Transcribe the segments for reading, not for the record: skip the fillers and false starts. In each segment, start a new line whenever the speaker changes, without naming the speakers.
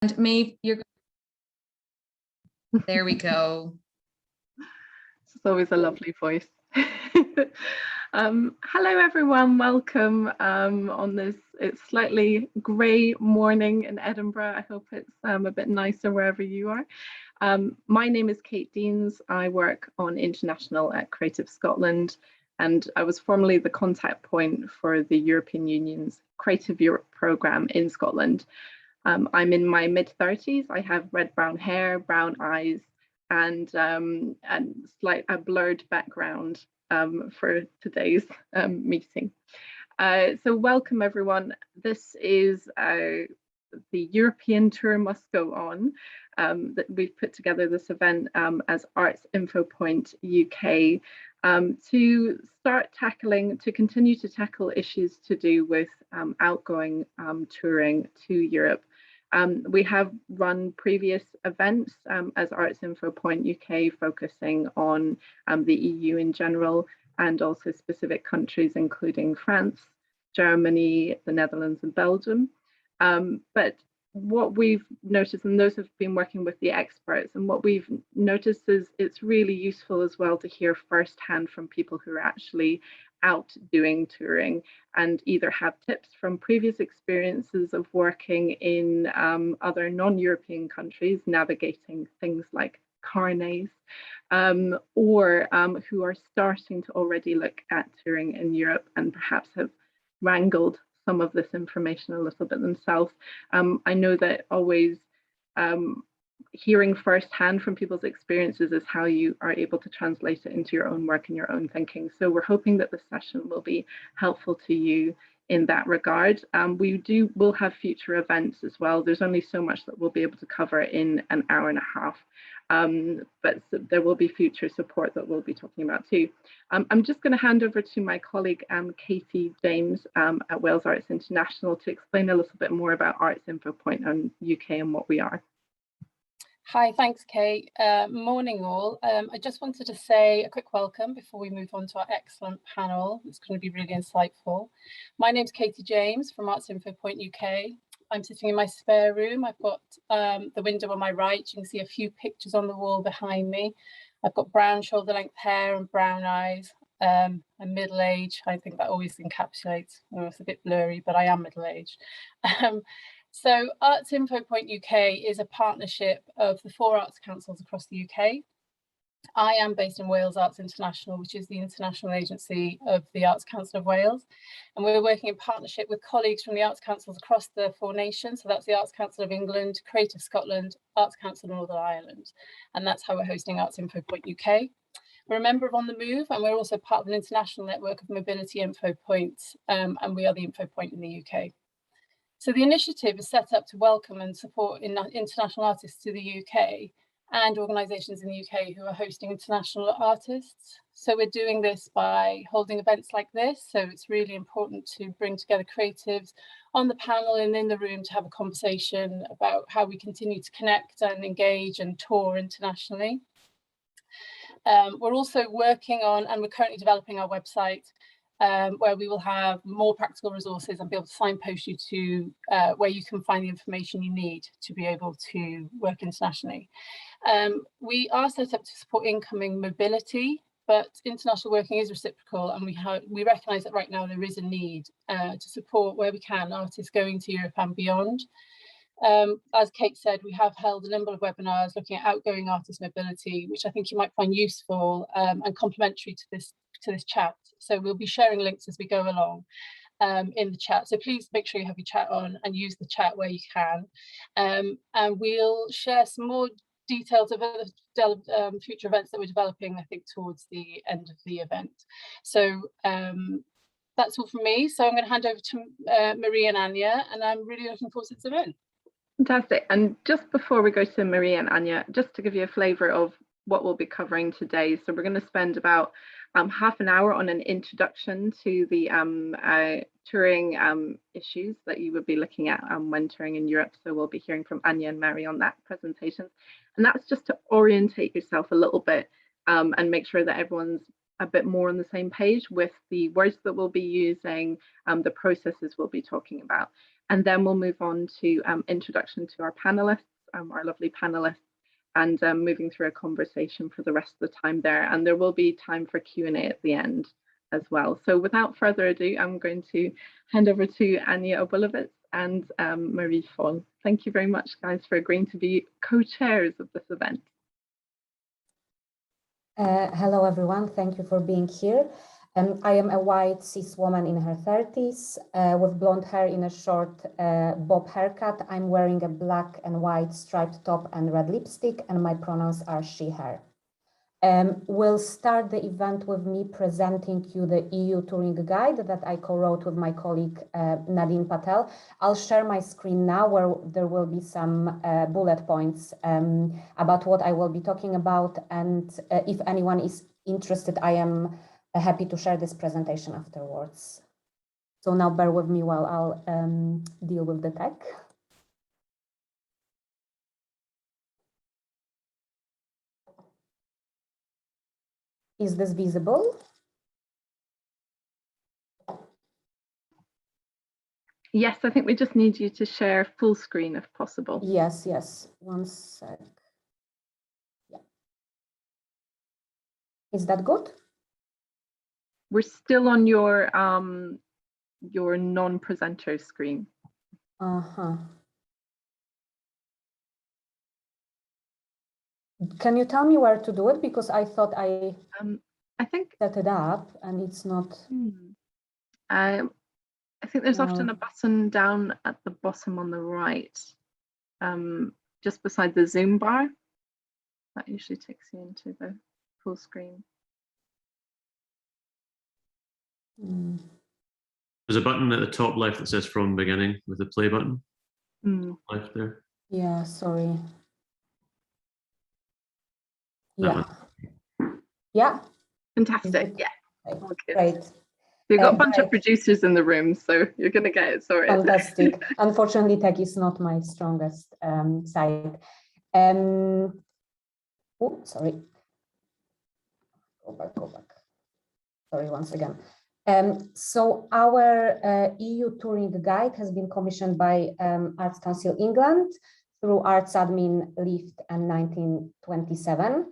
And Maeve, there we go.
It's always a lovely voice. Hello everyone, welcome on this, it's slightly grey morning in Edinburgh. I hope it's a bit nicer wherever you are. My name is Kate Deans. I work on International at Creative Scotland, and I was formerly the contact point for the European Union's Creative Europe programme in Scotland. I'm in my mid-30s. I have red-brown hair, brown eyes, and a blurred background for today's meeting. So welcome everyone. This is the European Tour Must Go On. That we've put together this event as Arts Infopoint UK to continue to tackle issues to do with outgoing touring to Europe. We have run previous events as Arts Infopoint UK, focusing on the EU in general and also specific countries, including France, Germany, the Netherlands and Belgium. But what we've noticed, and those have been working with the experts, and what we've noticed is it's really useful as well to hear firsthand from people who are actually out doing touring and either have tips from previous experiences of working in other non-European countries, navigating things like carnets, or who are starting to already look at touring in Europe and perhaps have wrangled some of this information a little bit themselves. I know that always hearing firsthand from people's experiences is how you are able to translate it into your own work and your own thinking. So we're hoping that this session will be helpful to you in that regard. We'll have future events as well. There's only so much that we'll be able to cover in an hour and a half, but there will be future support that we'll be talking about too. I'm just going to hand over to my colleague Katie James at Wales Arts International to explain a little bit more about Arts Infopoint and UK and what we are.
Hi, thanks Kate. Morning all. I just wanted to say a quick welcome before we move on to our excellent panel. It's going to be really insightful. My name's Katie James from Arts Infopoint UK. I'm sitting in my spare room. I've got the window on my right. You can see a few pictures on the wall behind me. I've got brown shoulder length hair and brown eyes. I'm middle-aged. I think that always encapsulates, it's a bit blurry, but I am middle-aged. So Arts Infopoint UK is a partnership of the 4 arts councils across the UK. I am based in Wales Arts International, which is the international agency of the Arts Council of Wales. And we're working in partnership with colleagues from the arts councils across the 4 nations. So that's the Arts Council of England, Creative Scotland, Arts Council of Northern Ireland. And that's how we're hosting Arts Infopoint UK. We're a member of On the Move, and we're also part of an international network of mobility info points. And we are the info point in the UK. So the initiative is set up to welcome and support international artists to the UK and organisations in the UK who are hosting international artists. So we're doing this by holding events like this. So it's really important to bring together creatives on the panel and in the room to have a conversation about how we continue to connect and engage and tour internationally. We're also working on, and we're currently developing our website, where we will have more practical resources and be able to signpost you to where you can find the information you need to be able to work internationally. We are set up to support incoming mobility, but international working is reciprocal, and we recognise that right now there is a need to support where we can artists going to Europe and beyond. As Kate said, we have held a number of webinars looking at outgoing artist mobility, which I think you might find useful and complementary to this chat. So we'll be sharing links as we go along in the chat. So please make sure you have your chat on and use the chat where you can. And we'll share some more details of other future events that we're developing, I think, towards the end of the event. So that's all from me. So I'm going to hand over to Marie and Anya, and I'm really looking forward to this event.
Fantastic. And just before we go to Marie and Anya, just to give you a flavour of what we'll be covering today. So we're going to spend about half an hour on an introduction to the touring issues that you would be looking at when touring in Europe. So we'll be hearing from Anya and Mary on that presentation. And that's just to orientate yourself a little bit and make sure that everyone's a bit more on the same page with the words that we'll be using, the processes we'll be talking about. And then we'll move on to introduction to our panelists, our lovely panelists, and moving through a conversation for the rest of the time there. And there will be time for Q&A at the end as well. So without further ado, I'm going to hand over to Anya Obolowicz and Marie Foll. Thank you very much, guys, for agreeing to be co-chairs of this event.
Hello, everyone. Thank you for being here. I am a white cis woman in her 30s with blonde hair in a short bob haircut. I'm wearing a black and white striped top and red lipstick, and my pronouns are she, her. We'll start the event with me presenting you the EU Touring Guide that I co-wrote with my colleague Nadine Patel. I'll share my screen now where there will be some bullet points about what I will be talking about. And if anyone is interested, I am happy to share this presentation afterwards. So now bear with me while I'll deal with the tech. Is this visible?
Yes, I think we just need you to share full screen if possible.
Yes, yes. One sec. Yeah. Is that good?
We're still on your non-presenter screen.
Can you tell me where to do it? Because I thought I
think
set it up and it's not.
I think there's often a button down at the bottom on the right, just beside the Zoom bar. That usually takes you into the full screen.
There's a button at the top left that says from beginning with the play button. Left there.
Yeah, sorry.
That
Yeah. Yeah.
Fantastic. Yeah.
Okay. Great.
You've got a bunch of producers in the room, so you're going to get it sorted.
Fantastic. Unfortunately, tech is not my strongest side. Oh, sorry. Go back. Sorry, once again. So our EU Touring Guide has been commissioned by Arts Council England through Arts Admin Lift and 1927.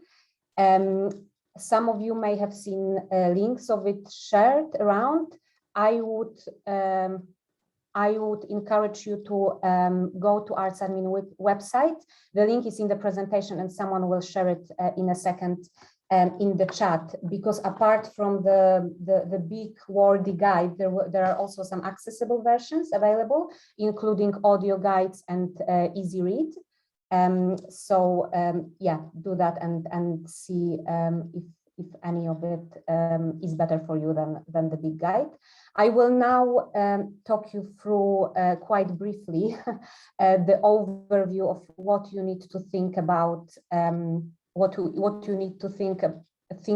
Some of you may have seen links of it shared around. I would encourage you to go to Arts Admin website. The link is in the presentation and someone will share it in a second in the chat, because apart from the big wordy guide, there are also some accessible versions available, including audio guides and easy read. Yeah, do that and see if any of it is better for you than the big guide. I will now talk you through quite briefly the overview of what you need to think about, what you need to think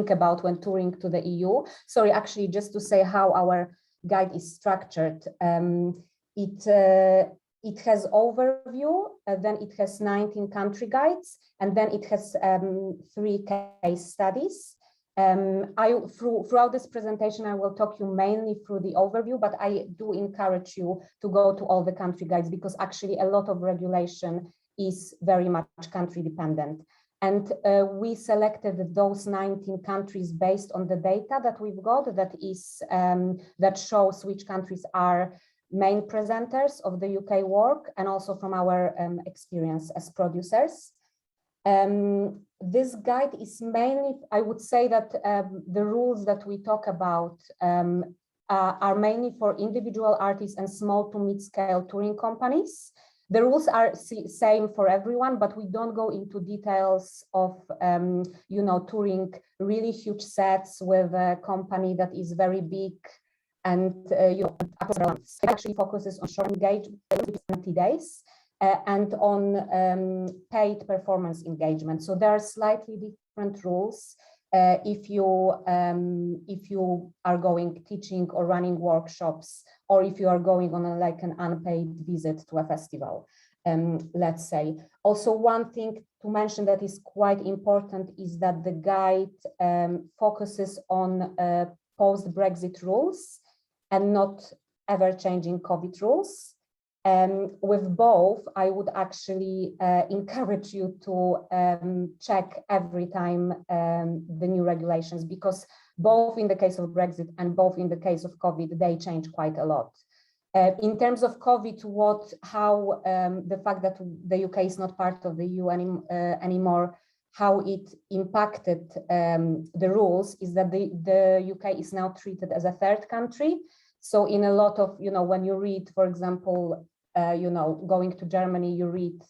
about when touring to the EU. Sorry, actually, just to say how our guide is structured. It has overview, then it has 19 country guides, and then it has 3 case studies. Throughout this presentation, I will talk you mainly through the overview, but I do encourage you to go to all the country guides, because actually a lot of regulation is very much country dependent. And we selected those 19 countries based on the data that we've got, that shows which countries are main presenters of the UK work, and also from our experience as producers. This guide is mainly, I would say that the rules that we talk about are mainly for individual artists and small to mid-scale touring companies. The rules are same for everyone, but we don't go into details of, touring really huge sets with a company that is very big. And it actually focuses on short engagement, 20 days, and on paid performance engagement. So there are slightly different rules if you are going teaching or running workshops, or if you are going on like an unpaid visit to a festival. let's say. Also, one thing to mention that is quite important is that the guide focuses on post-Brexit rules and not ever-changing COVID rules. With both, I would actually encourage you to check every time the new regulations, because both in the case of Brexit and both in the case of COVID, they change quite a lot. In terms of COVID, how the fact that the UK is not part of the EU anymore, how it impacted the rules is that the UK is now treated as a third country. So in a lot of, when you read, for example, going to Germany, you read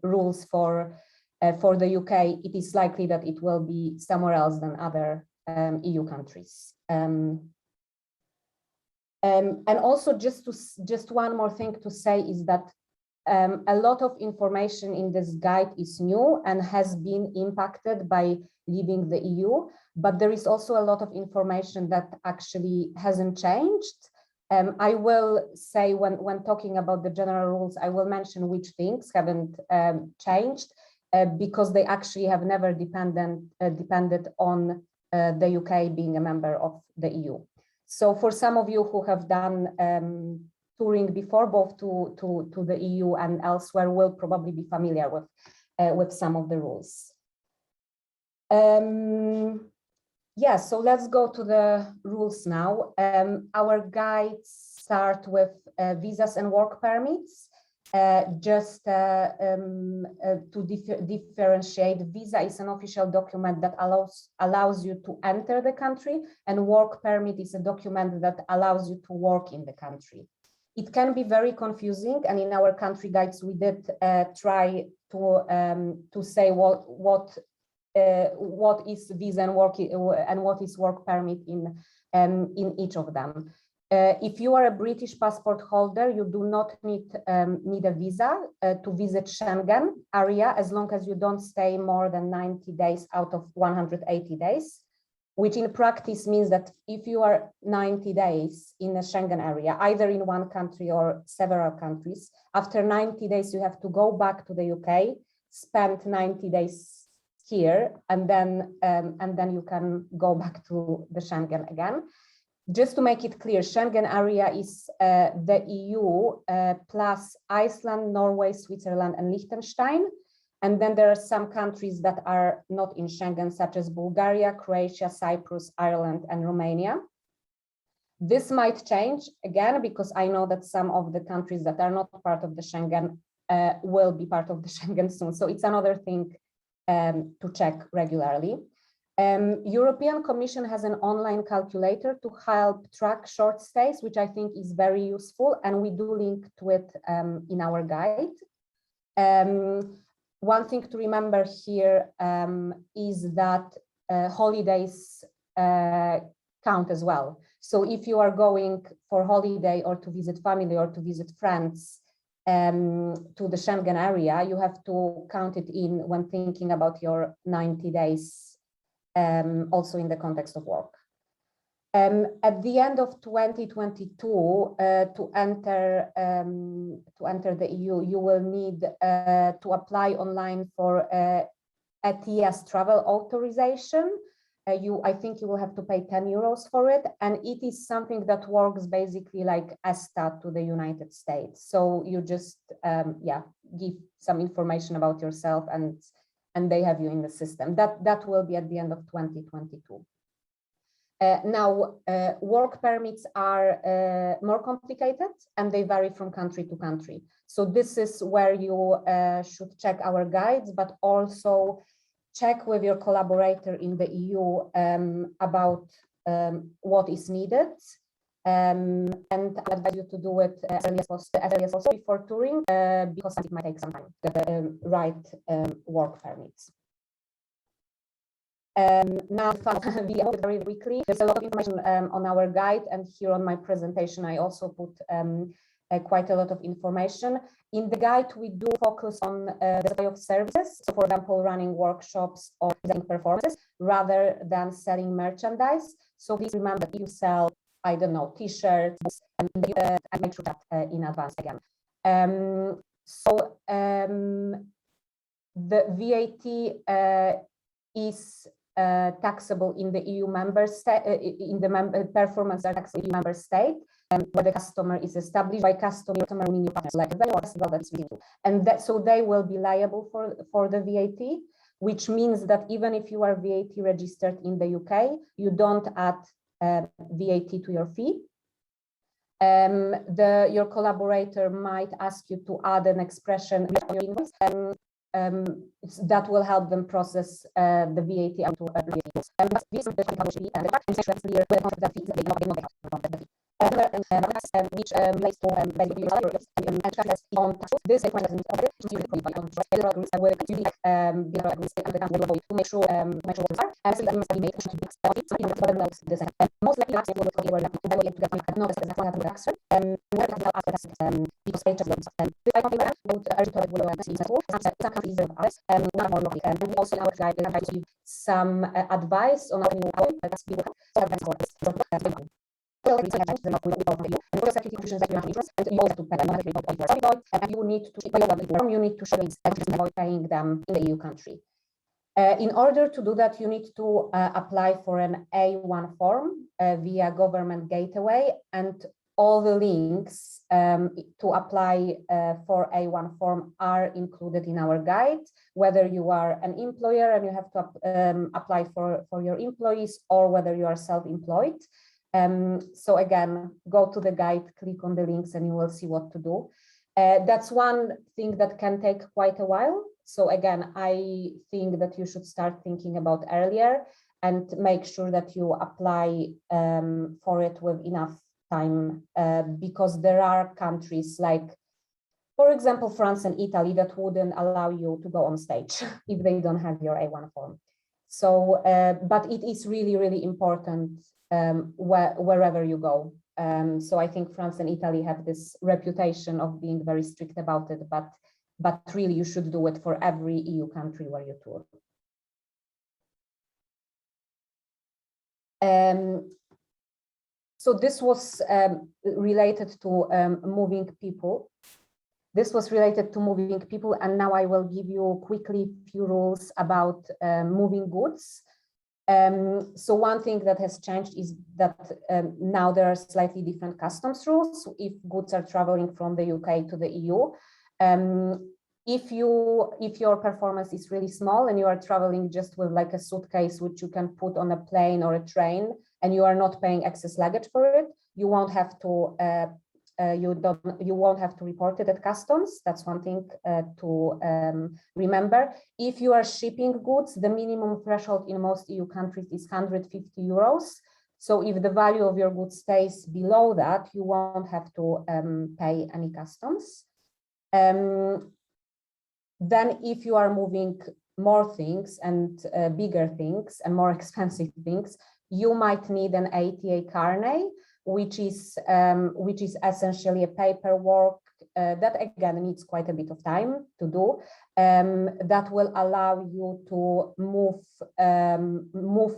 rules for the UK, it is likely that it will be somewhere else than other EU countries. And also just one more thing to say is that a lot of information in this guide is new and has been impacted by leaving the EU, but there is also a lot of information that actually hasn't changed. I will say when talking about the general rules, I will mention which things haven't changed because they actually have never depended on the UK being a member of the EU. So for some of you who have done touring before, both to the EU and elsewhere, will probably be familiar with some of the rules. Yeah, so let's go to the rules now. Our guides start with visas and work permits. Just to differentiate, visa is an official document that allows you to enter the country, and work permit is a document that allows you to work in the country. It can be very confusing, and in our country guides we did try to say what is visa and what is work permit in each of them. If you are a British passport holder, you do not need a visa to visit Schengen area as long as you don't stay more than 90 days out of 180 days, which in practice means that if you are 90 days in the Schengen area, either in one country or several countries, after 90 days you have to go back to the UK, spend 90 days here, and then you can go back to the Schengen again. Just to make it clear, Schengen area is the EU plus Iceland, Norway, Switzerland, and Liechtenstein. And then there are some countries that are not in Schengen, such as Bulgaria, Croatia, Cyprus, Ireland, and Romania. This might change again, because I know that some of the countries that are not part of the Schengen will be part of the Schengen soon. So it's another thing to check regularly. European Commission has an online calculator to help track short stays, which I think is very useful, and we do link to it in our guide. One thing to remember here is that holidays count as well. So if you are going for holiday or to visit family or to visit friends to the Schengen area, you have to count it in when thinking about your 90 days. Also in the context of work. At the end of 2022, to enter the EU, you will need to apply online for ETS travel authorization. I think you will have to pay 10 euros for it, and it is something that works basically like ESTA to the United States. So you just give some information about yourself, and they have you in the system. That will be at the end of 2022. Now, work permits are more complicated, and they vary from country to country. So this is where you should check our guides, but also check with your collaborator in the EU about what is needed. And I advise you to do it as early as possible before touring, because it might take some time to get the right work permits. Now, very quickly, there's a lot of information on our guide, and here on my presentation, I also put quite a lot of information. In the guide, we do focus on the supply of services, so for example, running workshops or designing performances, rather than selling merchandise. So please remember that if you sell, I don't know, t-shirts, and I make sure that in advance again. So the VAT is taxable in the EU member state, in the performance tax EU member state, where the customer is established. By customer, meaning your partners, like a venue or festival that's visible. And that, so they will be liable for the VAT, which means that even if you are VAT registered in the UK, you don't add VAT to your fee. Your collaborator might ask you to add an expression on your invoice. That will help them process the VAT out to which relates to this to make sure most likely also in our guide to give some advice on how you you need to show avoid paying them in the EU country. In order to do that, you need to apply for an A1 form via government gateway, and all the links to apply for A1 form are included in our guide, whether you are an employer and you have to apply for your employees, or whether you are self-employed. So again, go to the guide, click on the links, and you will see what to do. That's one thing that can take quite a while. So again, I think that you should start thinking about earlier and make sure that you apply for it with enough time, because there are countries like, for example, France and Italy that wouldn't allow you to go on stage if they don't have your A1 form. So, but it is really, really important wherever you go. So I think France and Italy have this reputation of being very strict about it, but really you should do it for every EU country where you tour. So this was related to moving people. This was related to moving people, and now I will give you quickly a few rules about moving goods. So one thing that has changed is that now there are slightly different customs rules if goods are traveling from the UK to the EU. If your performance is really small and you are traveling just with like a suitcase which you can put on a plane or a train, and you are not paying excess luggage for it, you won't have to report it at customs. That's one thing to remember. If you are shipping goods, the minimum threshold in most EU countries is 150 euros. So if the value of your goods stays below that, you won't have to pay any customs. Then if you are moving more things and bigger things and more expensive things, you might need an ATA carnet, which is essentially a paperwork that again needs quite a bit of time to do. That will allow you to move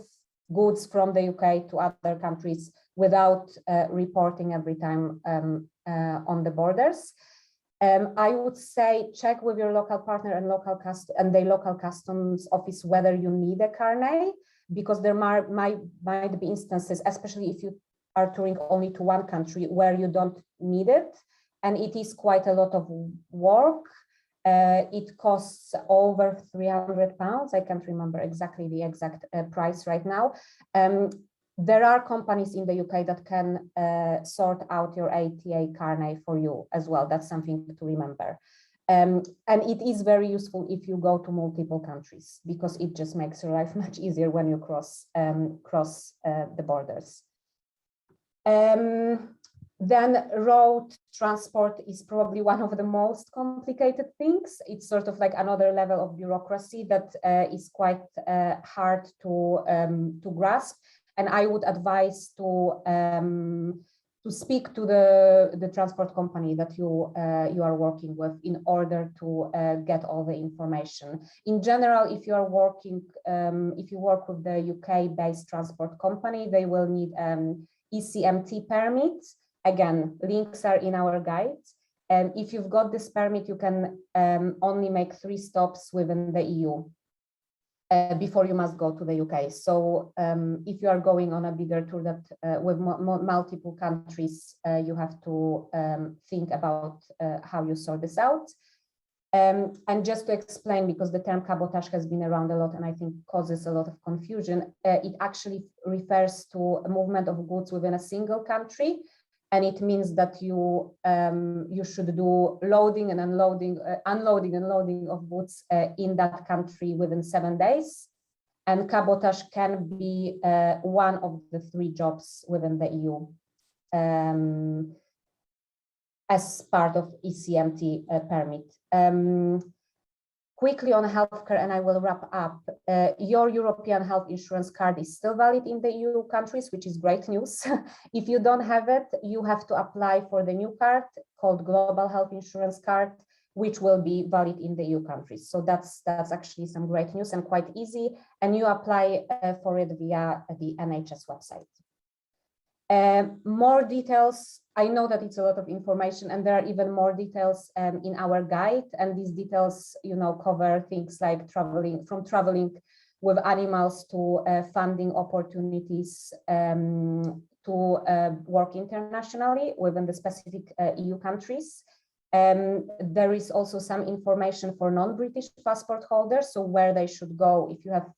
goods from the UK to other countries without reporting every time on the borders. I would say check with your local partner and the local customs office whether you need a carnet, because there might be instances, especially if you are touring only to one country, where you don't need it, and it is quite a lot of work. It costs over £300. I can't remember exactly the exact price right now. There are companies in the UK that can sort out your ATA carnet for you as well. That's something to remember. And it is very useful if you go to multiple countries, because it just makes your life much easier when you cross the borders. Then road transport is probably one of the most complicated things. It's sort of like another level of bureaucracy that is quite hard to grasp. And I would advise to speak to the transport company that you are working with in order to get all the information. In general, if you are working, if you work with the UK-based transport company, they will need ECMT permit. Again, links are in our guides. If you've got this permit, you can only make 3 stops within the EU before you must go to the UK. So if you are going on a bigger tour that with multiple countries, you have to think about how you sort this out. And just to explain, because the term cabotage has been around a lot and I think causes a lot of confusion, it actually refers to a movement of goods within a single country. And it means that you should do loading and unloading, unloading and loading of goods in that country within 7 days. And cabotage can be one of the 3 jobs within the EU as part of ECMT permit. Quickly on healthcare, and I will wrap up. Your European health insurance card is still valid in the EU countries, which is great news. If you don't have it, you have to apply for the new card called Global Health Insurance Card, which will be valid in the EU countries. So that's actually some great news and quite easy. And you apply for it via the NHS website. More details. I know that it's a lot of information, and there are even more details in our guide. And these details, cover things like traveling with animals to funding opportunities to work internationally within the specific EU countries. There is also some information for non-British passport holders, so where they should go if you have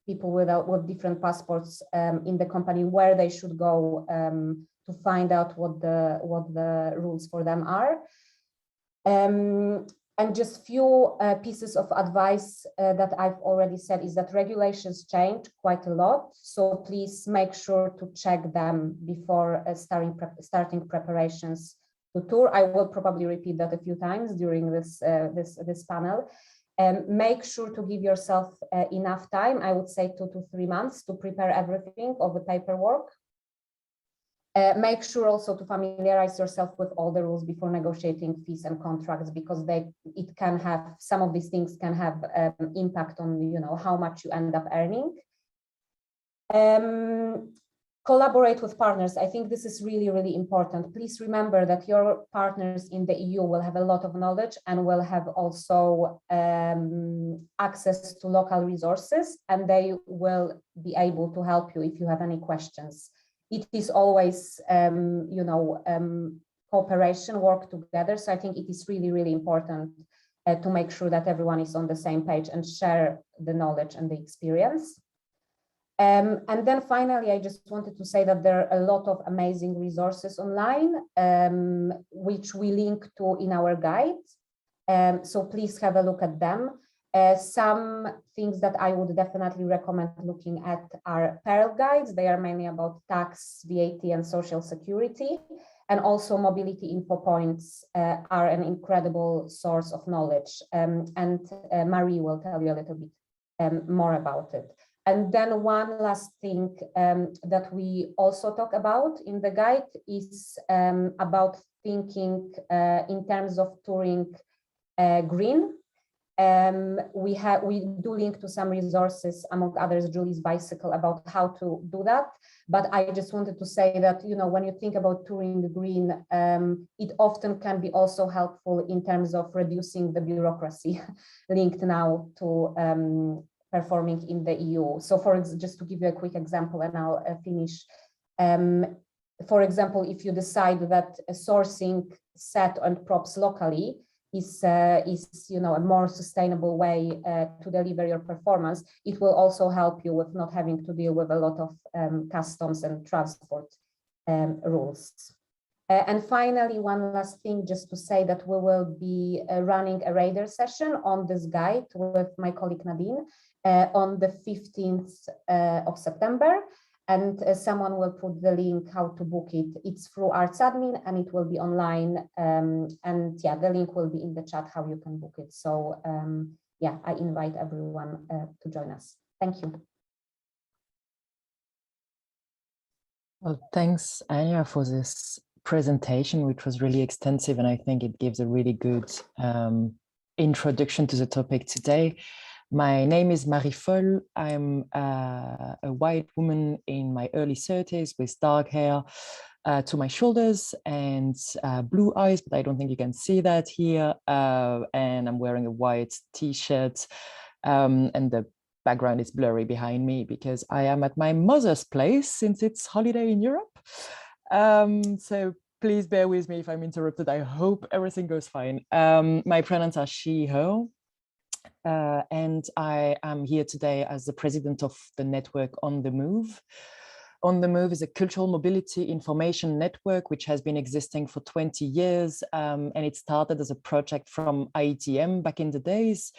people with different passports in the company, where they should go to find out what the rules for them are. And just few pieces of advice that I've already said is that regulations change quite a lot. So please make sure to check them before starting preparations to tour. I will probably repeat that a few times during this panel. Make sure to give yourself enough time, I would say 2 to 3 months, to prepare everything of the paperwork. Make sure also to familiarize yourself with all the rules before negotiating fees and contracts, because it can have, some of these things can have impact on how much you end up earning. Collaborate with partners. I think this is really, really important. Please remember that your partners in the EU will have a lot of knowledge and will have also access to local resources, and they will be able to help you if you have any questions. It is always, cooperation, work together. So I think it is really, really important to make sure that everyone is on the same page and share the knowledge and the experience. And then finally, I just wanted to say that there are a lot of amazing resources online, which we link to in our guide. So please have a look at them. Some things that I would definitely recommend looking at are Pearl guides. They are mainly about tax, VAT, and social security. And also mobility info points are an incredible source of knowledge. And Marie will tell you a little bit more about it. And then one last thing that we also talk about in the guide is about thinking in terms of touring green. We do link to some resources, among others, Julie's Bicycle, about how to do that. But I just wanted to say that, when you think about touring green, it often can be also helpful in terms of reducing the bureaucracy linked now to performing in the EU. So just to give you a quick example, and I'll finish. For example, if you decide that sourcing set and props locally is a more sustainable way to deliver your performance, it will also help you with not having to deal with a lot of customs and transport rules. And finally, one last thing, just to say that we will be running a radar session on this guide with my colleague Nadine on the 15th of September. And someone will put the link how to book it. It's through Arts Admin and it will be online. And yeah, the link will be in the chat how you can book it. So yeah, I invite everyone to join us. Thank you.
Well, thanks, Anya, for this presentation, which was really extensive, and I think it gives a really good introduction to the topic today. My name is Marie Foll. I'm a white woman in my early 30s with dark hair, to my shoulders and blue eyes, but I don't think you can see that here. And I'm wearing a white t-shirt, and the background is blurry behind me because I am at my mother's place since it's holiday in Europe. So please bear with me if I'm interrupted. I hope everything goes fine. My pronouns are she, her. And I am here today as the president of the network On the Move. On the Move is a cultural mobility information network which has been existing for 20 years. And it started as a project from IETM back in the days.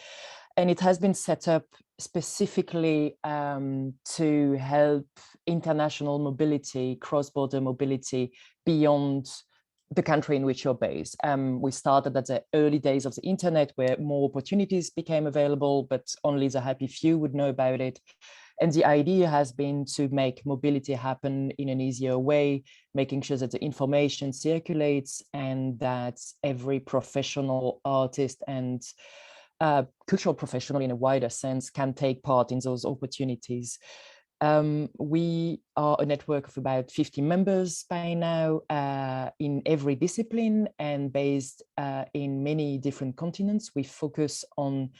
And it has been set up specifically to help international mobility, cross-border mobility beyond the country in which you're based. We started at the early days of the internet where more opportunities became available, but only the happy few would know about it. And the idea has been to make mobility happen in an easier way, making sure that the information circulates and that every professional artist and cultural professional in a wider sense can take part in those opportunities. We are a network of about 50 members by now in every discipline and based in many different continents. We focus on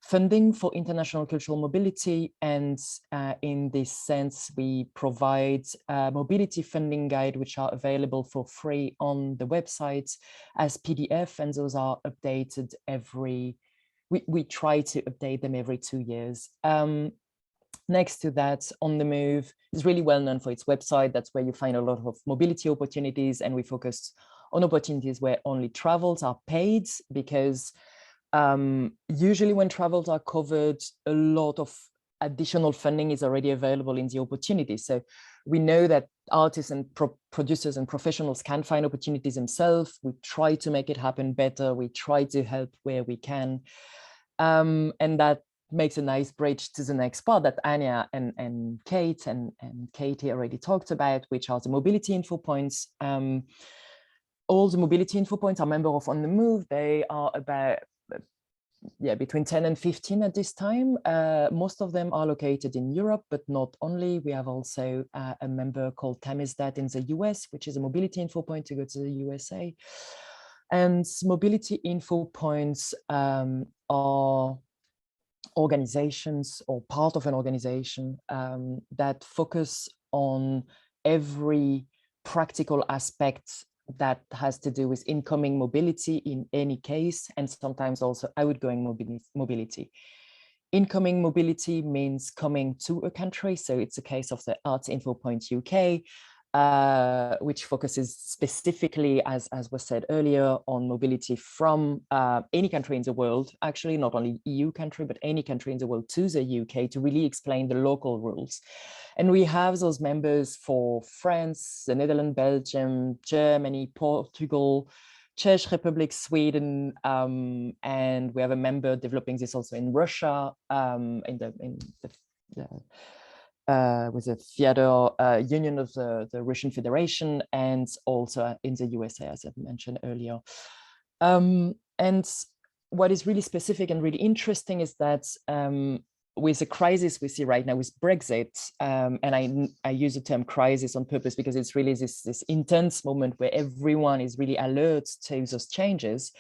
funding for international cultural mobility, and in this sense we provide mobility funding guide which are available for free on the website as PDF, and those are updated we try to update them every 2 years. Next to that, On the Move is really well known for its website. That's where you find a lot of mobility opportunities, and we focus on opportunities where only travels are paid, because usually when travels are covered, a lot of additional funding is already available in the opportunity. So we know that artists and producers and professionals can find opportunities themselves. We try to make it happen better. We try to help where we can. And that makes a nice bridge to the next part that Anya and Kate and Katie already talked about, which are the mobility info points. All the mobility info points are members of On the Move. They are about between 10 and 15 at this time. Most of them are located in Europe, but not only. We have also a member called Tamisdat in the US, which is a mobility info point to go to the USA. And mobility info points are organizations or part of an organization that focus on every practical aspect that has to do with incoming mobility in any case, and sometimes also outgoing mobility. Incoming mobility means coming to a country. So it's a case of the Arts Infopoint UK, which focuses specifically, as was said earlier, on mobility from any country in the world, actually not only EU country, but any country in the world to the UK, to really explain the local rules. And we have those members for France, the Netherlands, Belgium, Germany, Portugal, Czech Republic, Sweden, and we have a member developing this also in Russia, with the theater union of the Russian Federation, and also in the USA, as I mentioned earlier. And what is really specific and really interesting is that with the crisis we see right now with Brexit, and I use the term crisis on purpose because it's really this intense moment where everyone is really alert to those changes.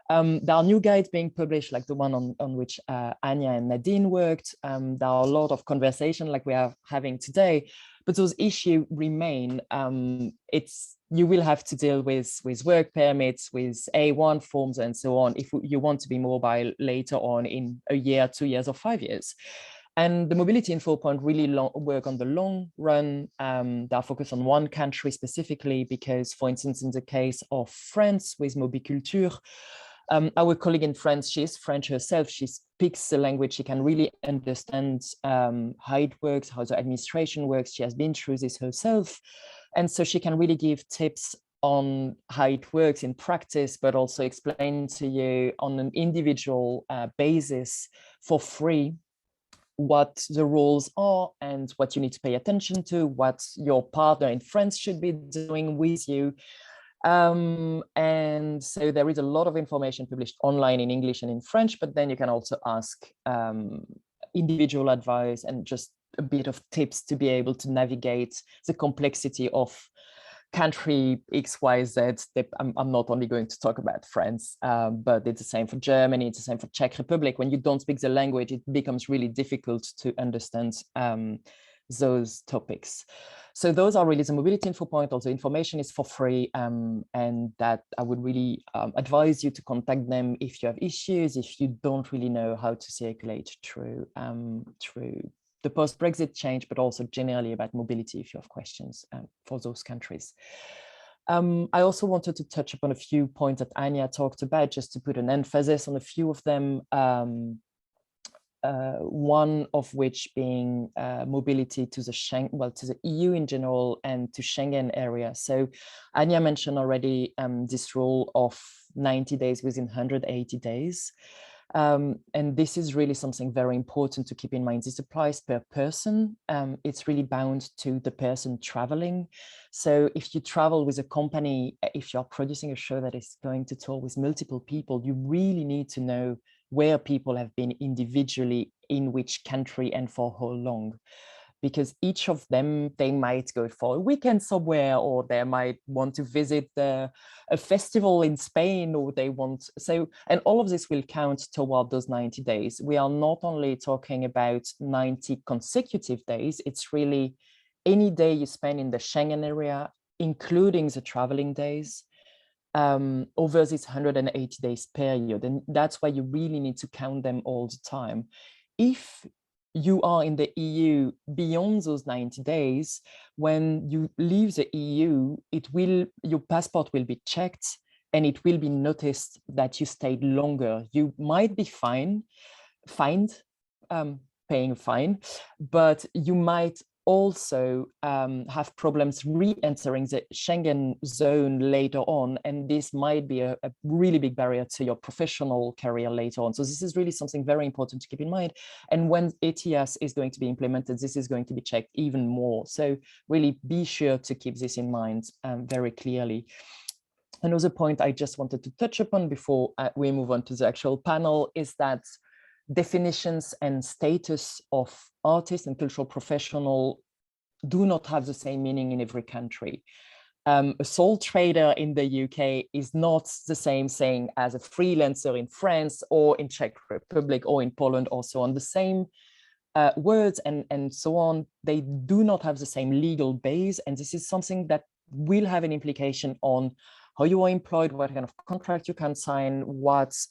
There are new guides being published, like the one on which Anya and Nadine worked. There are a lot of conversation like we are having today, but those issues remain. You will have to deal with work permits, with A1 forms and so on, if you want to be mobile later on in a year, 2 years, or 5 years. And the mobility info point really work on the long run. They are focused on one country specifically because, for instance, in the case of France with Mobiculture, our colleague in France, she is French herself. She speaks the language. She can really understand how it works, how the administration works. She has been through this herself. And so she can really give tips on how it works in practice, but also explain to you on an individual basis for free what the rules are and what you need to pay attention to, what your partner in France should be doing with you. And so there is a lot of information published online in English and in French, but then you can also ask individual advice and just a bit of tips to be able to navigate the complexity of country XYZ. I'm not only going to talk about France, but it's the same for Germany, it's the same for Czech Republic. When you don't speak the language, it becomes really difficult to understand those topics. So those are really the mobility info point. Also, information is for free, and that I would really advise you to contact them if you have issues, if you don't really know how to circulate through the post-Brexit change, but also generally about mobility if you have questions for those countries. I also wanted to touch upon a few points that Anya talked about, just to put an emphasis on a few of them. One of which being mobility to the EU in general and to Schengen area. So Anya mentioned already this rule of 90 days within 180 days. And this is really something very important to keep in mind. This applies per person. It's really bound to the person traveling. So if you travel with a company, if you're producing a show that is going to tour with multiple people, you really need to know where people have been individually, in which country and for how long. Because each of them, they might go for a weekend somewhere, or they might want to visit a festival in Spain, or they want, so, and all of this will count toward those 90 days. We are not only talking about 90 consecutive days, it's really any day you spend in the Schengen area, including the traveling days, over this 180 days period. And that's why you really need to count them all the time. If you are in the EU beyond those 90 days, when you leave the EU, your passport will be checked and it will be noticed that you stayed longer. You might be fined, paying a fine, but you might also have problems re-entering the Schengen zone later on, and this might be a really big barrier to your professional career later on. So this is really something very important to keep in mind. And when ETIAS is going to be implemented, this is going to be checked even more. So really be sure to keep this in mind very clearly. Another point I just wanted to touch upon before we move on to the actual panel is that definitions and status of artists and cultural professional do not have the same meaning in every country. A sole trader in the UK is not the same thing as a freelancer in France or in Czech Republic or in Poland or so on. The same words and so on, they do not have the same legal base. And this is something that will have an implication on how you are employed, what kind of contract you can sign,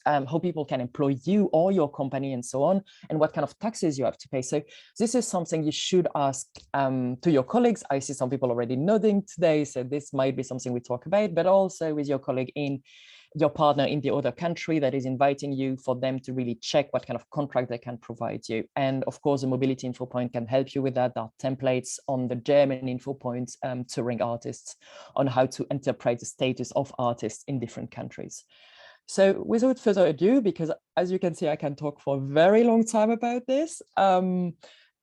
how people can employ you or your company and so on, and what kind of taxes you have to pay. So this is something you should ask to your colleagues. I see some people already nodding today, so this might be something we talk about, but also with your colleague in your partner in the other country that is inviting you, for them to really check what kind of contract they can provide you. And of course, the mobility info point can help you with that. There are templates on the German info point touring artists on how to interpret the status of artists in different countries. So without further ado, because as you can see, I can talk for a very long time about this. And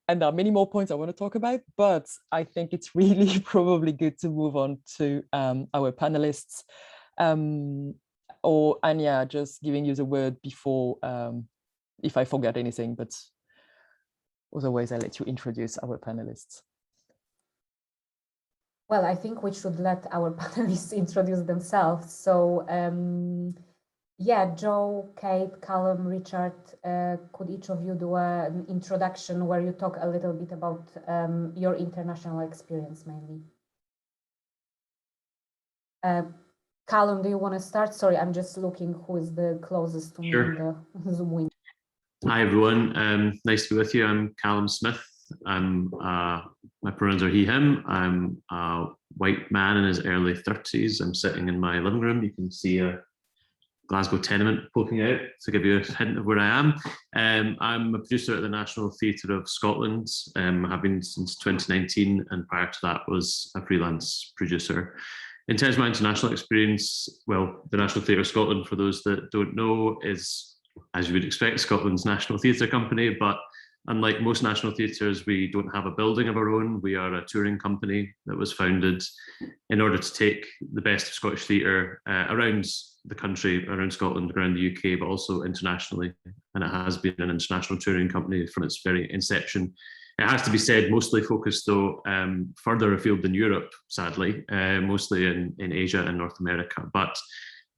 there are many more points I want to talk about, but I think it's really probably good to move on to our panelists. Or Anya, just giving you the word before, if I forget anything, but otherwise I'll let you introduce our panelists.
Well, I think we should let our panelists introduce themselves. So yeah, Joe, Kate, Callum, Richard, could each of you do an introduction where you talk a little bit about your international experience mainly? Callum, do you want to start? Sorry, I'm just looking who is the closest to me in the Zoom window.
Hi, everyone. Nice to be with you. I'm Callum Smith. My pronouns are he, him. I'm a white man in his early 30s. I'm sitting in my living room. You can see a Glasgow tenement poking out to give you a hint of where I am. I'm a producer at the National Theatre of Scotland. I've been since 2019, and prior to that was a freelance producer. In terms of my international experience, well, the National Theatre of Scotland, for those that don't know, is, as you would expect, Scotland's national theatre company. But unlike most national theatres, we don't have a building of our own. We are a touring company that was founded in order to take the best of Scottish theatre around the country, around Scotland, around the UK, but also internationally. And it has been an international touring company from its very inception. It has to be said, mostly focused though further afield than Europe, sadly, mostly in Asia and North America. But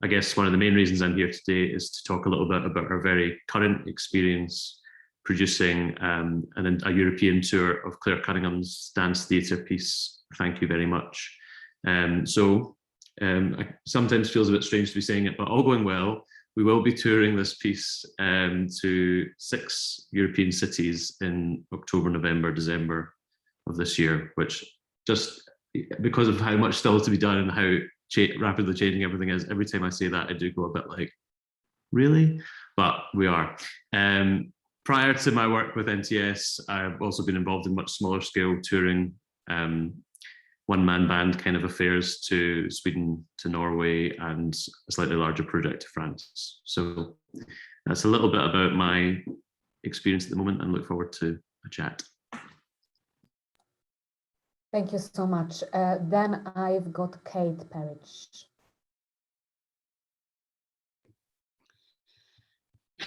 I guess one of the main reasons I'm here today is to talk a little bit about our very current experience producing a European tour of Claire Cunningham's dance theatre piece, Thank You Very Much. It sometimes feels a bit strange to be saying it, but all going well, we will be touring this piece to 6 European cities in October, November, December of this year, which just because of how much still to be done and how rapidly changing everything is, every time I say that, I do go a bit like, really? But we are. Prior to my work with NTS, I've also been involved in much smaller scale touring, one-man band kind of affairs to Sweden, to Norway, and a slightly larger project to France. So that's a little bit about my experience at the moment, and look forward to a chat.
Thank you so much. Then I've got Kate Parrish.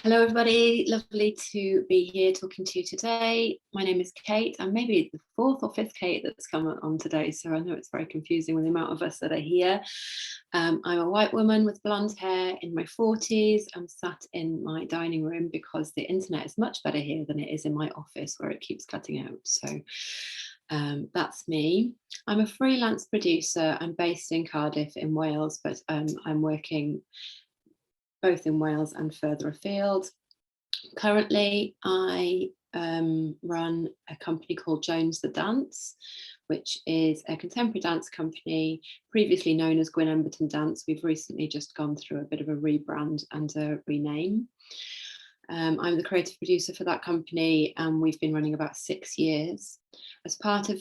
Hello everybody, lovely to be here talking to you today. My name is Kate. I'm maybe the 4th or 5th Kate that's come on today, so I know it's very confusing with the amount of us that are here. I'm a white woman with blonde hair in my 40s. I'm sat in my dining room because the internet is much better here than it is in my office where it keeps cutting out. So that's me. I'm a freelance producer. I'm based in Cardiff in Wales, but I'm working both in Wales and further afield. Currently, I run a company called Jones the Dance, which is a contemporary dance company previously known as Gwyn Emberton Dance. We've recently just gone through a bit of a rebrand and a rename. I'm the creative producer for that company, and we've been running about 6 years. As part of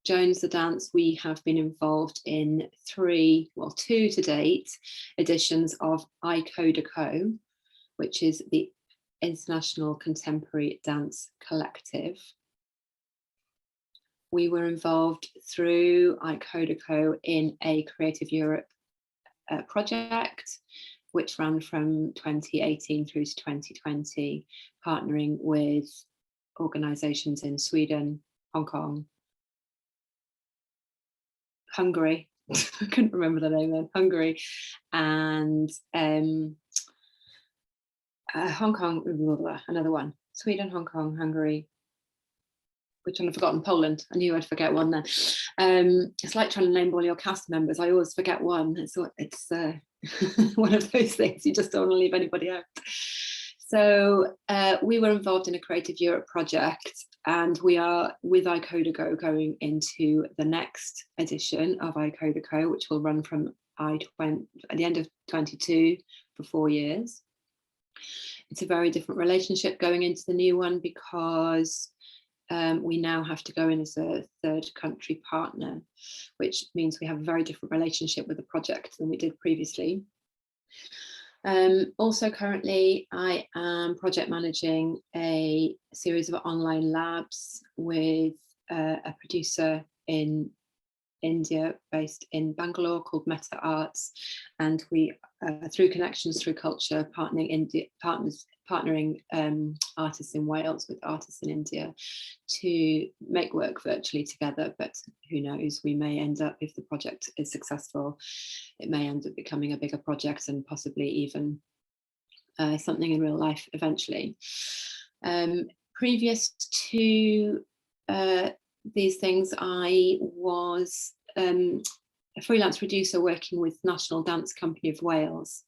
Jones the Dance, we have been involved in 2 to date editions of iCodeCo, which is the International Contemporary Dance Collective. We were involved through iCodeCo in a Creative Europe project, which ran from 2018 through to 2020, partnering with organisations in Sweden, Hong Kong, Hungary, I couldn't remember the name then, Hungary, and Hong Kong, another one, Sweden, Hong Kong, Hungary, which one I've forgotten, Poland. I knew I'd forget one then. It's like trying to name all your cast members. I always forget one. It's one of those things, you just don't want to leave anybody out. So we were involved in a Creative Europe project, and we are with iCodeCo going into the next edition of iCodeCo, which will run from at the end of 22 for 4 years. It's a very different relationship going into the new one because we now have to go in as a third country partner, which means we have a very different relationship with the project than we did previously. Also currently I am project managing a series of online labs with a producer in India based in Bangalore called Meta Arts, and we through connections through culture partnering artists in Wales with artists in India to make work virtually together. But who knows, we may end up, if the project is successful, it may end up becoming a bigger project and possibly even something in real life eventually. Previous to these things, I was a freelance producer working with National Dance Company of Wales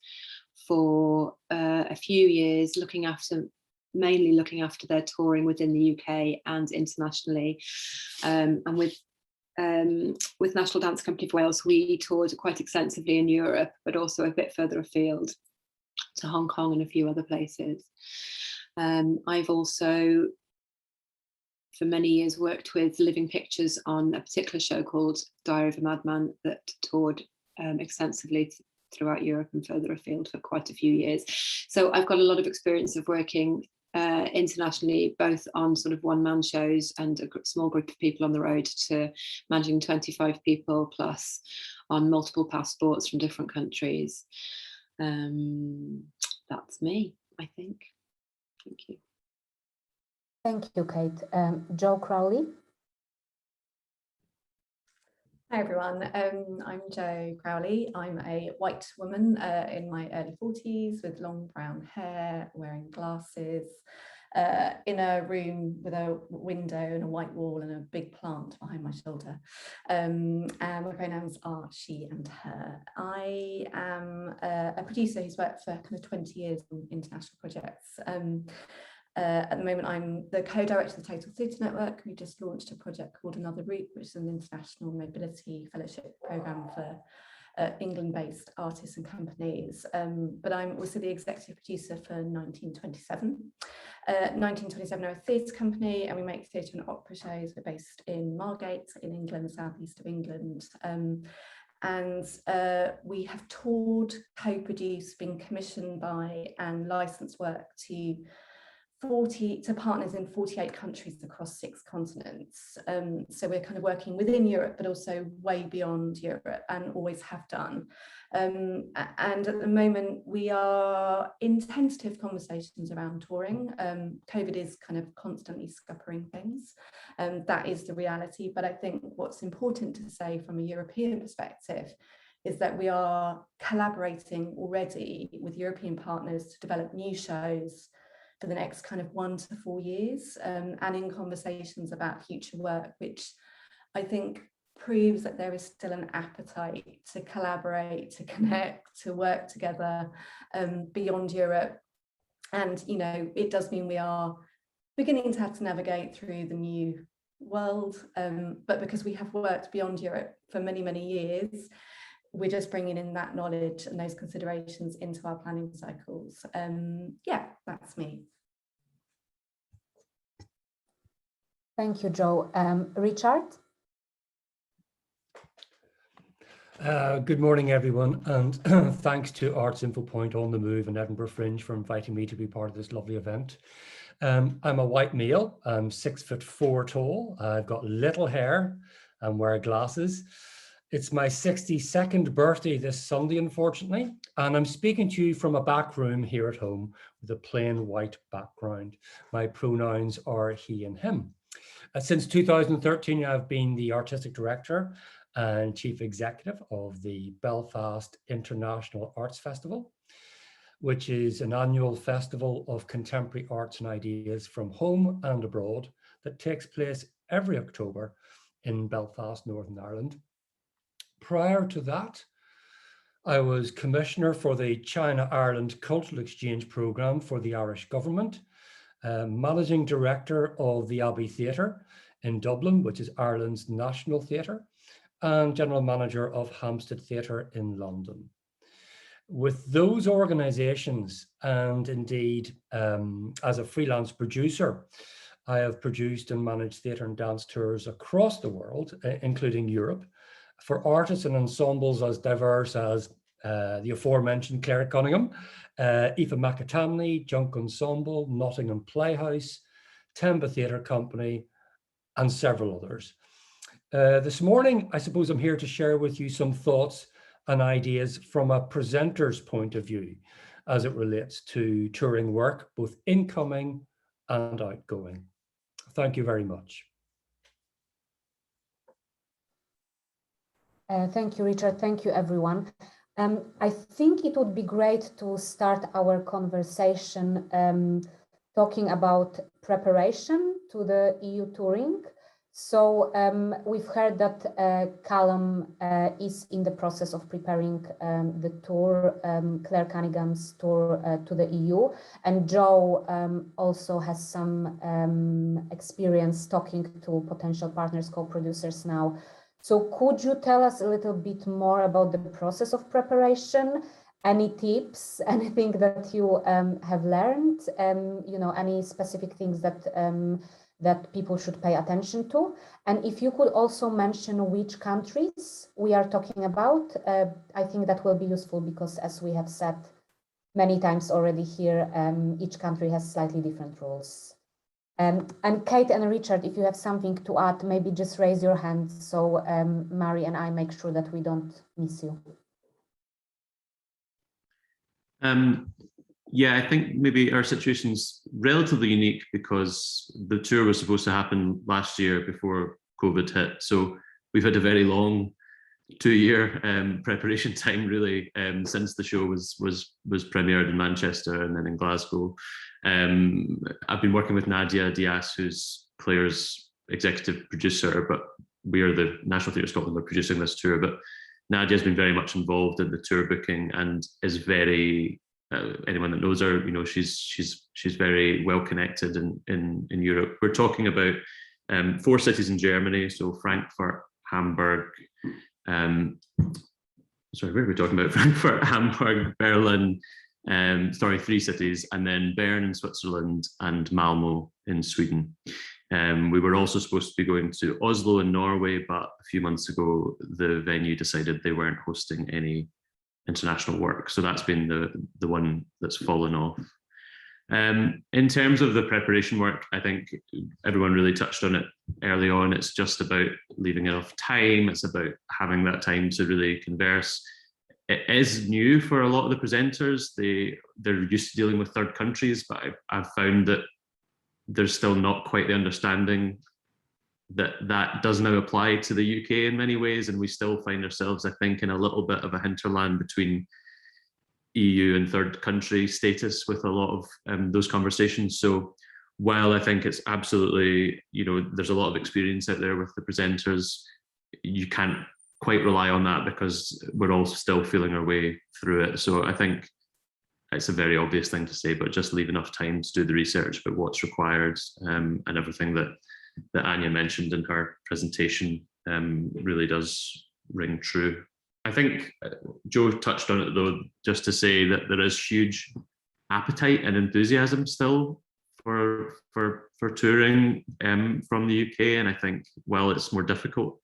for a few years, mainly looking after their touring within the UK and internationally. And with National Dance Company of Wales, we toured quite extensively in Europe, but also a bit further afield to Hong Kong and a few other places. I've also, for many years, worked with Living Pictures on a particular show called Diary of a Madman that toured extensively throughout Europe and further afield for quite a few years. So I've got a lot of experience of working internationally, both on sort of one-man shows and a small group of people on the road, to managing 25 people plus on multiple passports from different countries. That's me, I think. Thank you.
Thank you, Kate. Jo Crowley.
Hi everyone, I'm Jo Crowley. I'm a white woman in my early 40s with long brown hair, wearing glasses, in a room with a window and a white wall and a big plant behind my shoulder. And my pronouns are she and her. I am a producer who's worked for kind of 20 years on international projects. At the moment, I'm the co-director of the Total Theatre Network. We just launched a project called Another Route, which is an international mobility fellowship programme for England-based artists and companies. But I'm also the executive producer for 1927. 1927 are a theatre company, and we make theatre and opera shows. We're based in Margate in England, the southeast of England. And we have toured, co-produced, been commissioned by and licensed work to partners in 48 countries across 6 continents. So we're kind of working within Europe, but also way beyond Europe, and always have done. And at the moment, we are in tentative conversations around touring. COVID is kind of constantly scuppering things. That is the reality. But I think what's important to say from a European perspective is that we are collaborating already with European partners to develop new shows for the next kind of 1 to 4 years, and in conversations about future work, which I think proves that there is still an appetite to collaborate, to connect, to work together beyond Europe. And, you know, it does mean we are beginning to have to navigate through the new world, but because we have worked beyond Europe for many, many years, we're just bringing in that knowledge and those considerations into our planning cycles. Yeah, that's me.
Thank you, Jo. Richard?
Good morning, everyone, and thanks to Arts Infopoint on the Move and Edinburgh Fringe for inviting me to be part of this lovely event. I'm a white male. I'm 6'4" tall. I've got little hair and wear glasses. It's my 62nd birthday this Sunday, unfortunately, and I'm speaking to you from a back room here at home with a plain white background. My pronouns are he and him. Since 2013, I've been the artistic director and chief executive of the Belfast International Arts Festival, which is an annual festival of contemporary arts and ideas from home and abroad that takes place every October in Belfast, Northern Ireland. Prior to that, I was commissioner for the China-Ireland Cultural Exchange Programme for the Irish Government, managing director of the Abbey Theatre in Dublin, which is Ireland's national theatre, and general manager of Hampstead Theatre in London. With those organisations, and indeed as a freelance producer, I have produced and managed theatre and dance tours across the world, including Europe, for artists and ensembles as diverse as the aforementioned Claire Cunningham, Aoife McAtamney, Junk Ensemble, Nottingham Playhouse, Temba Theatre Company, and several others. This morning, I suppose I'm here to share with you some thoughts and ideas from a presenter's point of view as it relates to touring work, both incoming and outgoing. Thank you very much.
Thank you, Richard. Thank you, everyone. I think it would be great to start our conversation talking about preparation to the EU touring. So we've heard that Callum is in the process of preparing the tour, Claire Cunningham's tour to the EU, and Jo also has some experience talking to potential partners, co-producers now. So could you tell us a little bit more about the process of preparation? Any tips, anything that you have learned, you know, any specific things that that people should pay attention to? And if you could also mention which countries we are talking about, I think that will be useful because, as we have said many times already here, each country has slightly different rules. And Kate and Richard, if you have something to add, maybe just raise your hand so Mary and I make sure that we don't miss you.
Yeah, I think maybe our situation's relatively unique because the tour was supposed to happen last year before COVID hit. So we've had a very long 2-year preparation time, really, since the show was premiered in Manchester and then in Glasgow. I've been working with Nadia Diaz, who's Claire's executive producer, but we are the National Theatre Scotland, we're producing this tour. But Nadia's been very much involved in the tour booking and is very, anyone that knows her, you know, she's very well connected in Europe. We're talking about 4 cities in Germany, so Frankfurt, Hamburg, sorry, where are we talking about? Frankfurt, Hamburg, Berlin, 3 cities, and then Bern in Switzerland and Malmo in Sweden. We were also supposed to be going to Oslo in Norway, but a few months ago, the venue decided they weren't hosting any international work. So that's been the one that's fallen off. In terms of the preparation work, I think everyone really touched on it early on. It's just about leaving enough time. It's about having that time to really converse. It is new for a lot of the presenters. They're used to dealing with third countries, but I've found that there's still not quite the understanding that does now apply to the UK in many ways. And we still find ourselves, I think, in a little bit of a hinterland between EU and third country status with a lot of those conversations. So while I think it's absolutely, you know, there's a lot of experience out there with the presenters, you can't quite rely on that because we're all still feeling our way through it. So I think it's a very obvious thing to say, but just leave enough time to do the research about what's required, and everything that Anya mentioned in her presentation really does ring true. I think Joe touched on it though, just to say that there is huge appetite and enthusiasm still for touring from the UK, and I think while it's more difficult,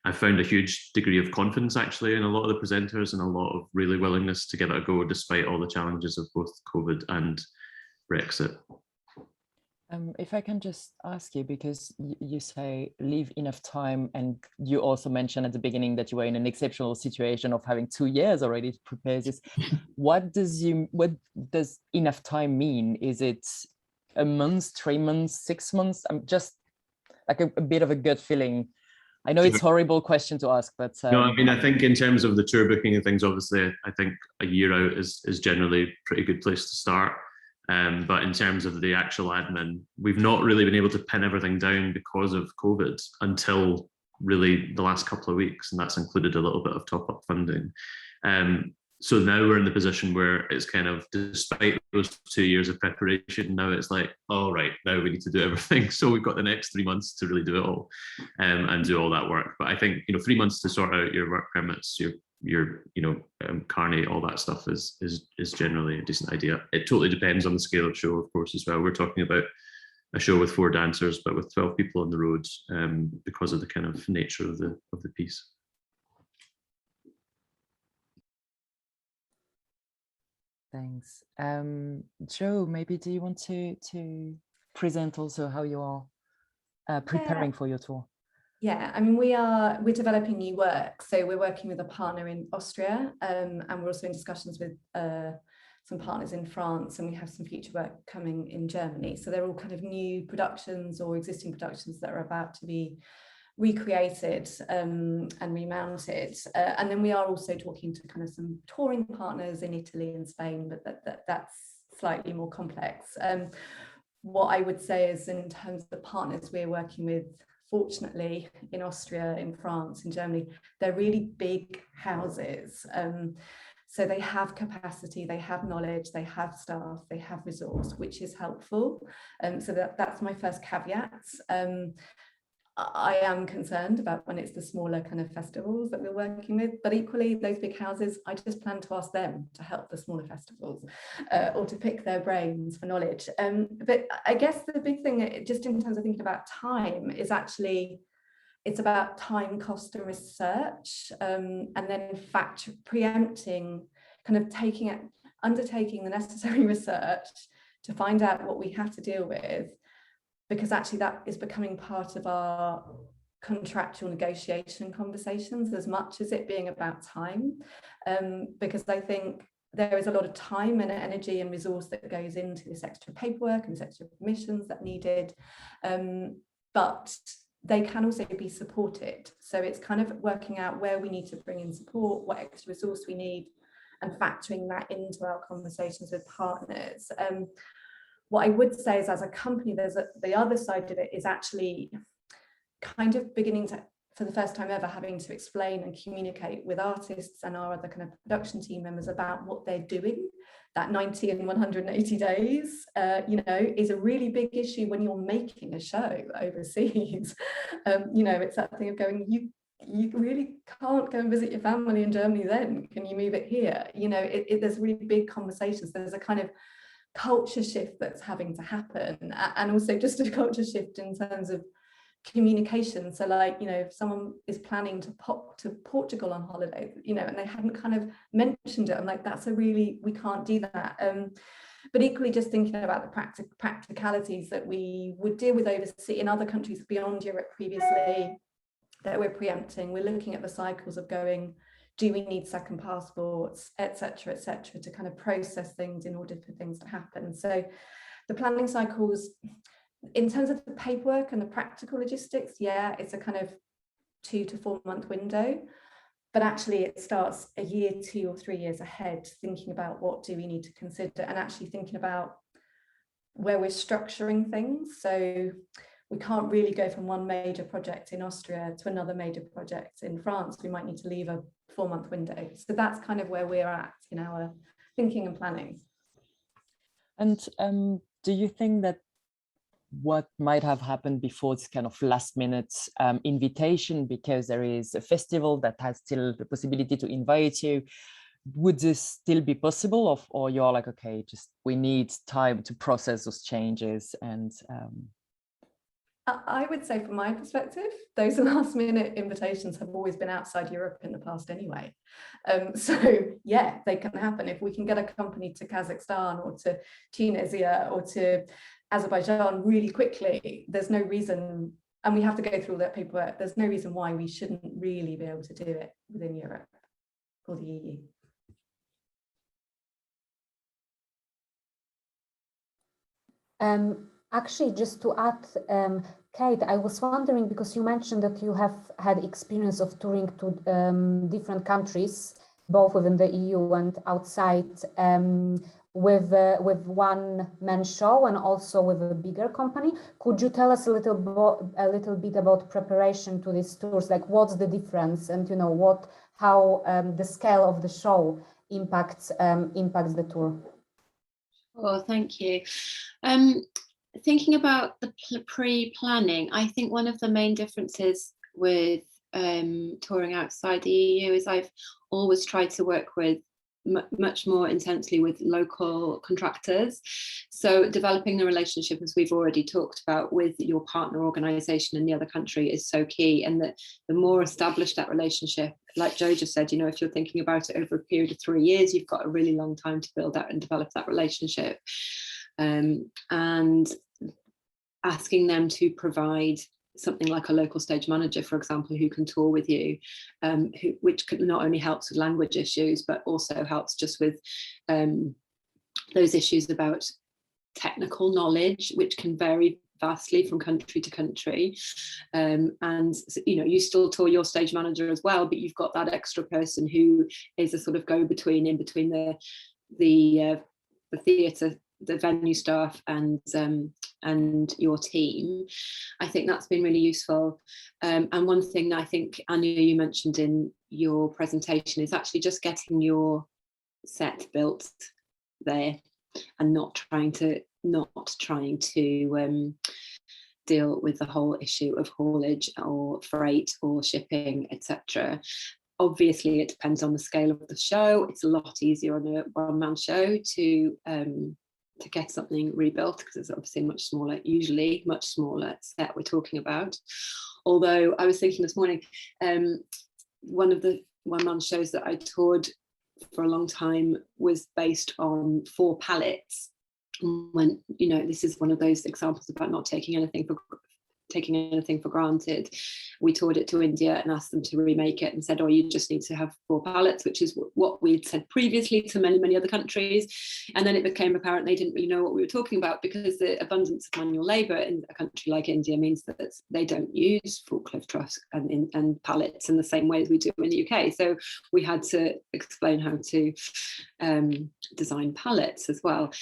I found a huge degree of confidence actually in a lot of the presenters and a lot of really willingness to give it a go despite all the challenges of both COVID and Brexit.
If I can just ask you, because you say leave enough time, and you also mentioned at the beginning that you were in an exceptional situation of having 2 years already to prepare this. What does enough time mean? Is it a month, 3 months, 6 months? I'm just like a bit of a gut feeling. I know it's a horrible question to ask, but
no, I mean, I think in terms of the tour booking and things, obviously, I think a year out is generally a pretty good place to start. But in terms of the actual admin, we've not really been able to pin everything down because of COVID until really the last couple of weeks, and that's included a little bit of top-up funding. So now we're in the position where it's kind of, despite those 2 years of preparation, now it's like, all right, now we need to do everything. So we've got the next 3 months to really do it all, and do all that work. But I think, you know, 3 months to sort out your work permits, your carnet, all that stuff is generally a decent idea. It totally depends on the scale of show, of course, as well. We're talking about a show with 4 dancers, but with 12 people on the road, because of the kind of nature of the piece.
Thanks. Joe, maybe do you want to present also how you are preparing for your tour?
Yeah, I mean, we're developing new work. So we're working with a partner in Austria, and we're also in discussions with some partners in France, and we have some future work coming in Germany. So they're all kind of new productions or existing productions that are about to be recreated and remounted. And then we are also talking to kind of some touring partners in Italy and Spain, but that's slightly more complex. What I would say is, in terms of the partners we're working with, fortunately, in Austria, in France, in Germany, they're really big houses. So they have capacity, they have knowledge, they have staff, they have resource, which is helpful. So that's my first caveat. I am concerned about when it's the smaller kind of festivals that we're working with, but equally those big houses, I just plan to ask them to help the smaller festivals, or to pick their brains for knowledge. But I guess the big thing, just in terms of thinking about time, is actually it's about time, cost and research, and then in fact preempting, kind of undertaking the necessary research to find out what we have to deal with, because actually that is becoming part of our contractual negotiation conversations as much as it being about time. Because I think there is a lot of time and energy and resource that goes into this extra paperwork and this extra permissions that needed, but they can also be supported. So it's kind of working out where we need to bring in support, what extra resource we need, and factoring that into our conversations with partners. What I would say is, as a company, the other side of it is actually kind of beginning to, for the first time ever, having to explain and communicate with artists and our other kind of production team members about what they're doing. That 90 and 180 days, you know, is a really big issue when you're making a show overseas. You know, it's that thing of going, you really can't go and visit your family in Germany then, can you move it here? You know, there's really big conversations. There's a kind of culture shift that's having to happen, and also just a culture shift in terms of communication. So like, you know, if someone is planning to pop to Portugal on holiday, you know, and they hadn't kind of mentioned it, I'm like, that's a really, we can't do that. But equally, just thinking about the practicalities that we would deal with overseas in other countries beyond Europe previously, that we're preempting. We're looking at the cycles of going, do we need second passports, et cetera, to kind of process things in order for things to happen. So the planning cycles, in terms of the paperwork and the practical logistics, yeah, it's a kind of 2 to 4 month window, but actually it starts a year, 2 or 3 years ahead, thinking about what do we need to consider, and actually thinking about where we're structuring things. So we can't really go from one major project in Austria to another major project in France. We might need to leave a 4 month window. So that's kind of where we're at in our thinking and planning.
And do you think that what might have happened before this kind of last minute invitation, because there is a festival that has still the possibility to invite you, would this still be possible, or you're like, okay, just we need time to process those changes? And
I would say, from my perspective, those last minute invitations have always been outside Europe in the past anyway. So yeah, they can happen. If we can get a company to Kazakhstan or to Tunisia or to Azerbaijan really quickly, there's no reason, and we have to go through all that paperwork, there's no reason why we shouldn't really be able to do it within Europe or the EU.
Actually, just to add, Kate, I was wondering, because you mentioned that you have had experience of touring to different countries, both within the EU and outside, with one-man show and also with a bigger company. Could you tell us a little bit about preparation to these tours? Like, what's the difference, and you know how the scale of the show impacts the tour?
Oh, thank you. Thinking about the pre-planning, I think one of the main differences with touring outside the EU is I've always tried to work with much more intensely with local contractors. So developing the relationship, as we've already talked about, with your partner organisation in the other country is so key. And that the more established that relationship, like Joe just said, you know, if you're thinking about it over a period of 3 years, you've got a really long time to build out and develop that relationship. And asking them to provide something like a local stage manager, for example, who can tour with you, which not only helps with language issues, but also helps just with those issues about technical knowledge, which can vary vastly from country to country. And you know, you still tour your stage manager as well, but you've got that extra person who is a sort of go-between in between the theatre, the venue staff, and your team. I think that's been really useful. And one thing that I think, Anya, you mentioned in your presentation is actually just getting your set built there and not trying to deal with the whole issue of haulage or freight or shipping, etc. Obviously, it depends on the scale of the show. It's a lot easier on a one-man show to get something rebuilt, because it's obviously usually much smaller set we're talking about. Although I was thinking this morning, one of the one-man shows that I toured for a long time was based on 4 pallets. When, you know, this is one of those examples about not taking anything taking anything for granted. We toured it to India and asked them to remake it and said, oh, you just need to have 4 pallets, which is what we'd said previously to many, many other countries. And then it became apparent they didn't really know what we were talking about, because the abundance of manual labour in a country like India means that they don't use forklift trucks and pallets in the same way as we do in the UK. So we had to explain how to design pallets as well.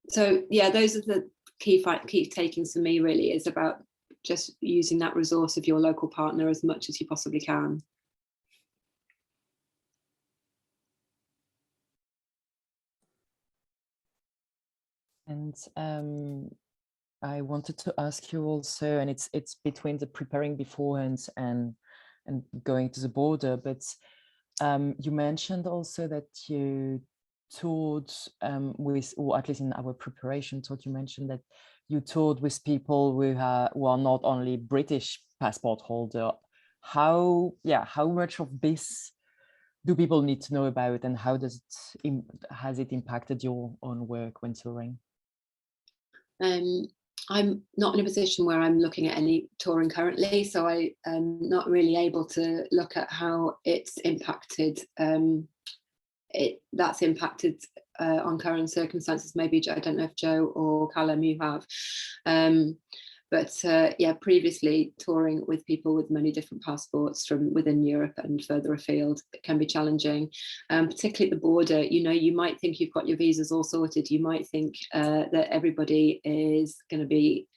So yeah, those are the key takings for me, really, is about just using that resource of your local partner as much as you possibly can.
And I wanted to ask you also, and it's between the preparing beforehand and going to the border, but you mentioned also that you toured with, or at least in our preparation talk, you mentioned that you toured with people who are not only British passport holder. How much of this do people need to know about, and how has it impacted your own work when touring?
I'm not in a position where I'm looking at any touring currently, so I am not really able to look at how it's impacted. That's impacted on current circumstances. Maybe, I don't know if Joe or Callum, you have. But yeah, previously touring with people with many different passports from within Europe and further afield, it can be challenging, particularly at the border. You know, you might think you've got your visas all sorted. You might think that everybody is going to be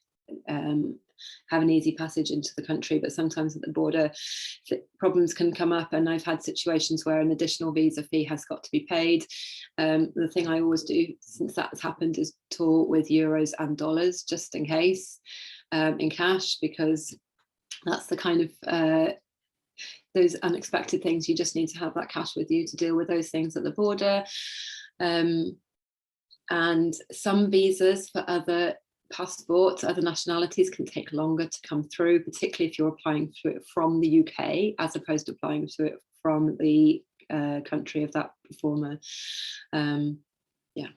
have an easy passage into the country, but sometimes at the border problems can come up, and I've had situations where an additional visa fee has got to be paid. The thing I always do, since that's happened, is tour with euros and dollars, just in case, in cash, because that's the kind of those unexpected things. You just need to have that cash with you to deal with those things at the border. And some visas for other passports, other nationalities, can take longer to come through, particularly if you're applying through it from the UK as opposed to applying through it from the country of that performer. Yeah,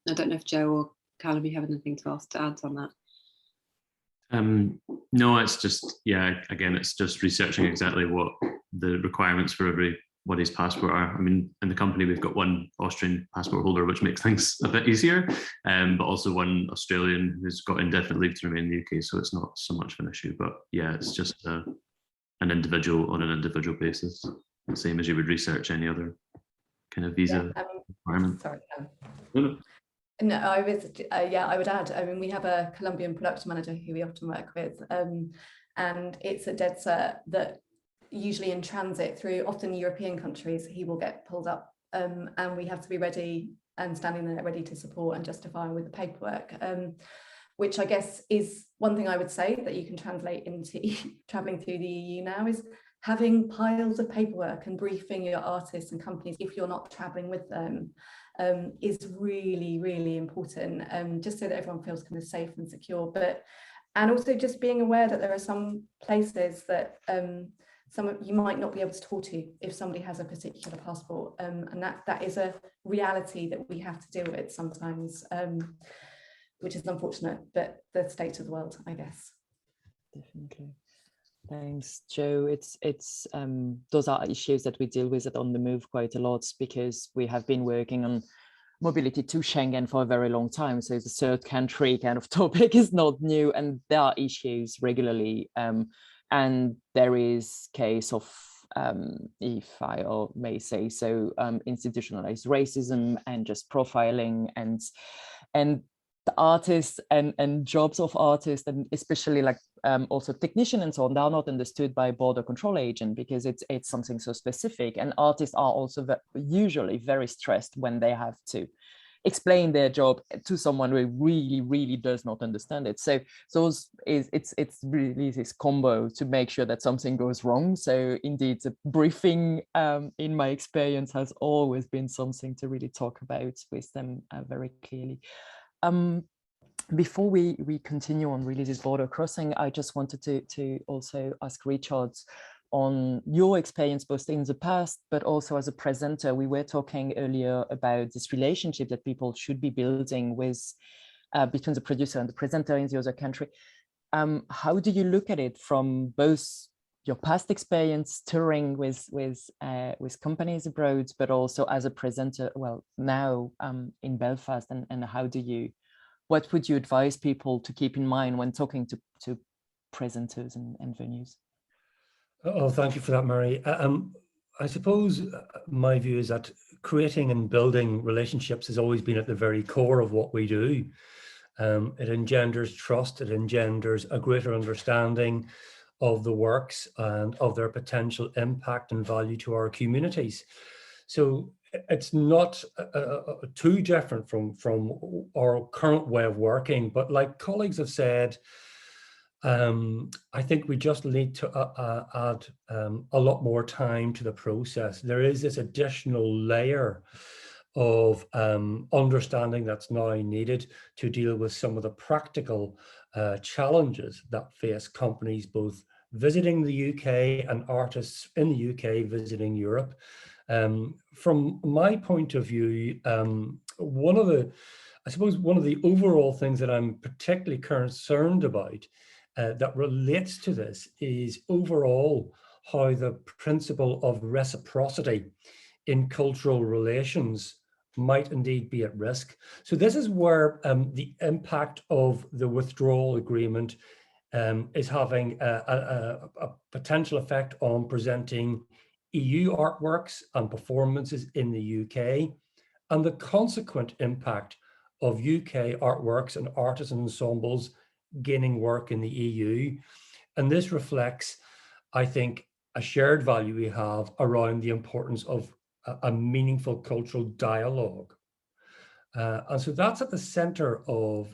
I don't know if Joe or Callum, you have anything to add on that?
No, it's just, yeah, again, it's just researching exactly what the requirements for everybody's passport are. I mean, in the company, we've got one Austrian passport holder, which makes things a bit easier, but also one Australian who's got indefinite leave to remain in the UK, so it's not so much of an issue. But yeah, it's just an individual on an individual basis, the same as you would research any other kind of visa requirement.
Sorry.
No.
No, I would add, I mean, we have a Colombian production manager who we often work with, and it's a dead cert that usually in transit through often European countries, he will get pulled up, and we have to be ready and standing there ready to support and justify with the paperwork, which I guess is one thing I would say that you can translate into traveling through the EU now, is having piles of paperwork and briefing your artists and companies if you're not traveling with them. Is really, really important, just so that everyone feels kind of safe and secure, and also just being aware that there are some places that you might not be able to talk to if somebody has a particular passport, and that is a reality that we have to deal with sometimes, which is unfortunate, but the state of the world, I guess.
Definitely. Thanks, Joe. It's those are issues that we deal with On the Move quite a lot, because we have been working on mobility to Schengen for a very long time. So the third country kind of topic is not new, and there are issues regularly. And there is case of, if I may say so, institutionalized racism and just profiling and the artists and jobs of artists, and especially like also technician and so on, they are not understood by border control agent because it's something so specific. And artists are also usually very stressed when they have to explain their job to someone who really, really does not understand it. So it's really this combo to make sure that something goes wrong. So indeed, the briefing, in my experience, has always been something to really talk about with them very clearly. Before we continue on really this border crossing, I just wanted to also ask Richard on your experience both in the past, but also as a presenter. We were talking earlier about this relationship that people should be building with between the producer and the presenter in the other country. how do you look at it from both your past experience touring with companies abroad, but also as a presenter, well, now in Belfast, and what would you advise people to keep in mind when talking to presenters and venues?
Oh, thank you for that, Mary. I suppose my view is that creating and building relationships has always been at the very core of what we do. It engenders trust, it engenders a greater understanding of the works and of their potential impact and value to our communities. So it's not too different from our current way of working, but like colleagues have said, I think we just need to add a lot more time to the process. There is this additional layer of understanding that's now needed to deal with some of the practical challenges that face companies both visiting the UK and artists in the UK visiting Europe. From my point of view, one of the overall things that I'm particularly concerned about that relates to this is overall how the principle of reciprocity in cultural relations might indeed be at risk. So this is where the impact of the withdrawal agreement is having a potential effect on presenting EU artworks and performances in the UK, and the consequent impact of UK artworks and artists and ensembles gaining work in the EU. And this reflects, I think, a shared value we have around the importance of a meaningful cultural dialogue. And so that's at the center of,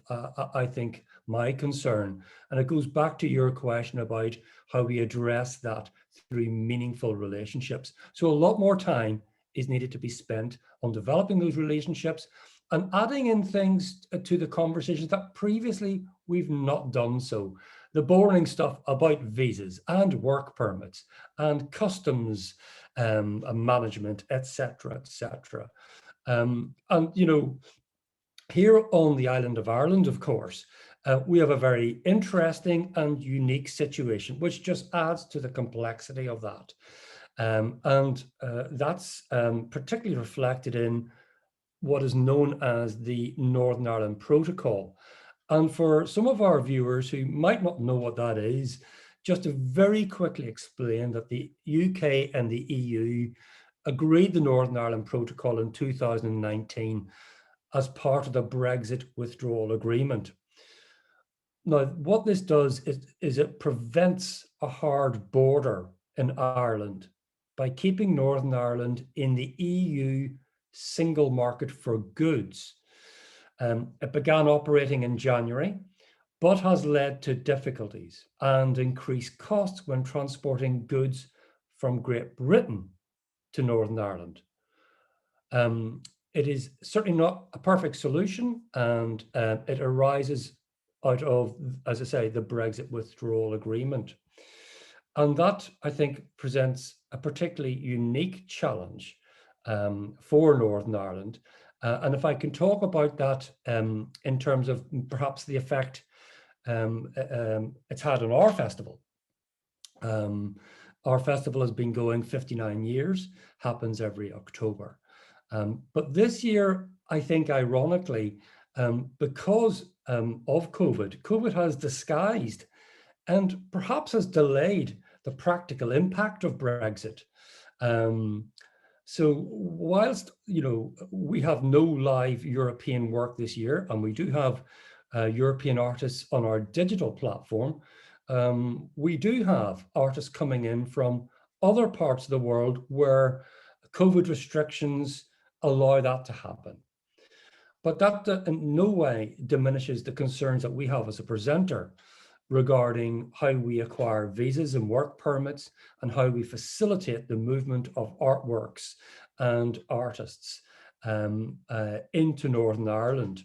I think, my concern. And it goes back to your question about how we address that through meaningful relationships. So a lot more time is needed to be spent on developing those relationships and adding in things to the conversations that previously we've not done so. The boring stuff about visas and work permits and customs management, etc., etc. And, you know, here on the island of Ireland, of course, we have a very interesting and unique situation, which just adds to the complexity of that. That's particularly reflected in what is known as the Northern Ireland Protocol. And for some of our viewers who might not know what that is, just to very quickly explain that the UK and the EU agreed the Northern Ireland Protocol in 2019 as part of the Brexit withdrawal agreement. Now, what this does is it prevents a hard border in Ireland by keeping Northern Ireland in the EU single market for goods. It began operating in January, but has led to difficulties and increased costs when transporting goods from Great Britain to Northern Ireland. It is certainly not a perfect solution, and it arises out of, as I say, the Brexit withdrawal agreement. And that, I think, presents a particularly unique challenge for Northern Ireland. And if I can talk about that in terms of perhaps the effect it's had on our festival. Our festival has been going 59 years, happens every October. But this year, I think, ironically, because of COVID has disguised and perhaps has delayed the practical impact of Brexit. So whilst, you know, we have no live European work this year, and we do have European artists on our digital platform, we do have artists coming in from other parts of the world where COVID restrictions allow that to happen. But that in no way diminishes the concerns that we have as a presenter regarding how we acquire visas and work permits and how we facilitate the movement of artworks and artists into Northern Ireland.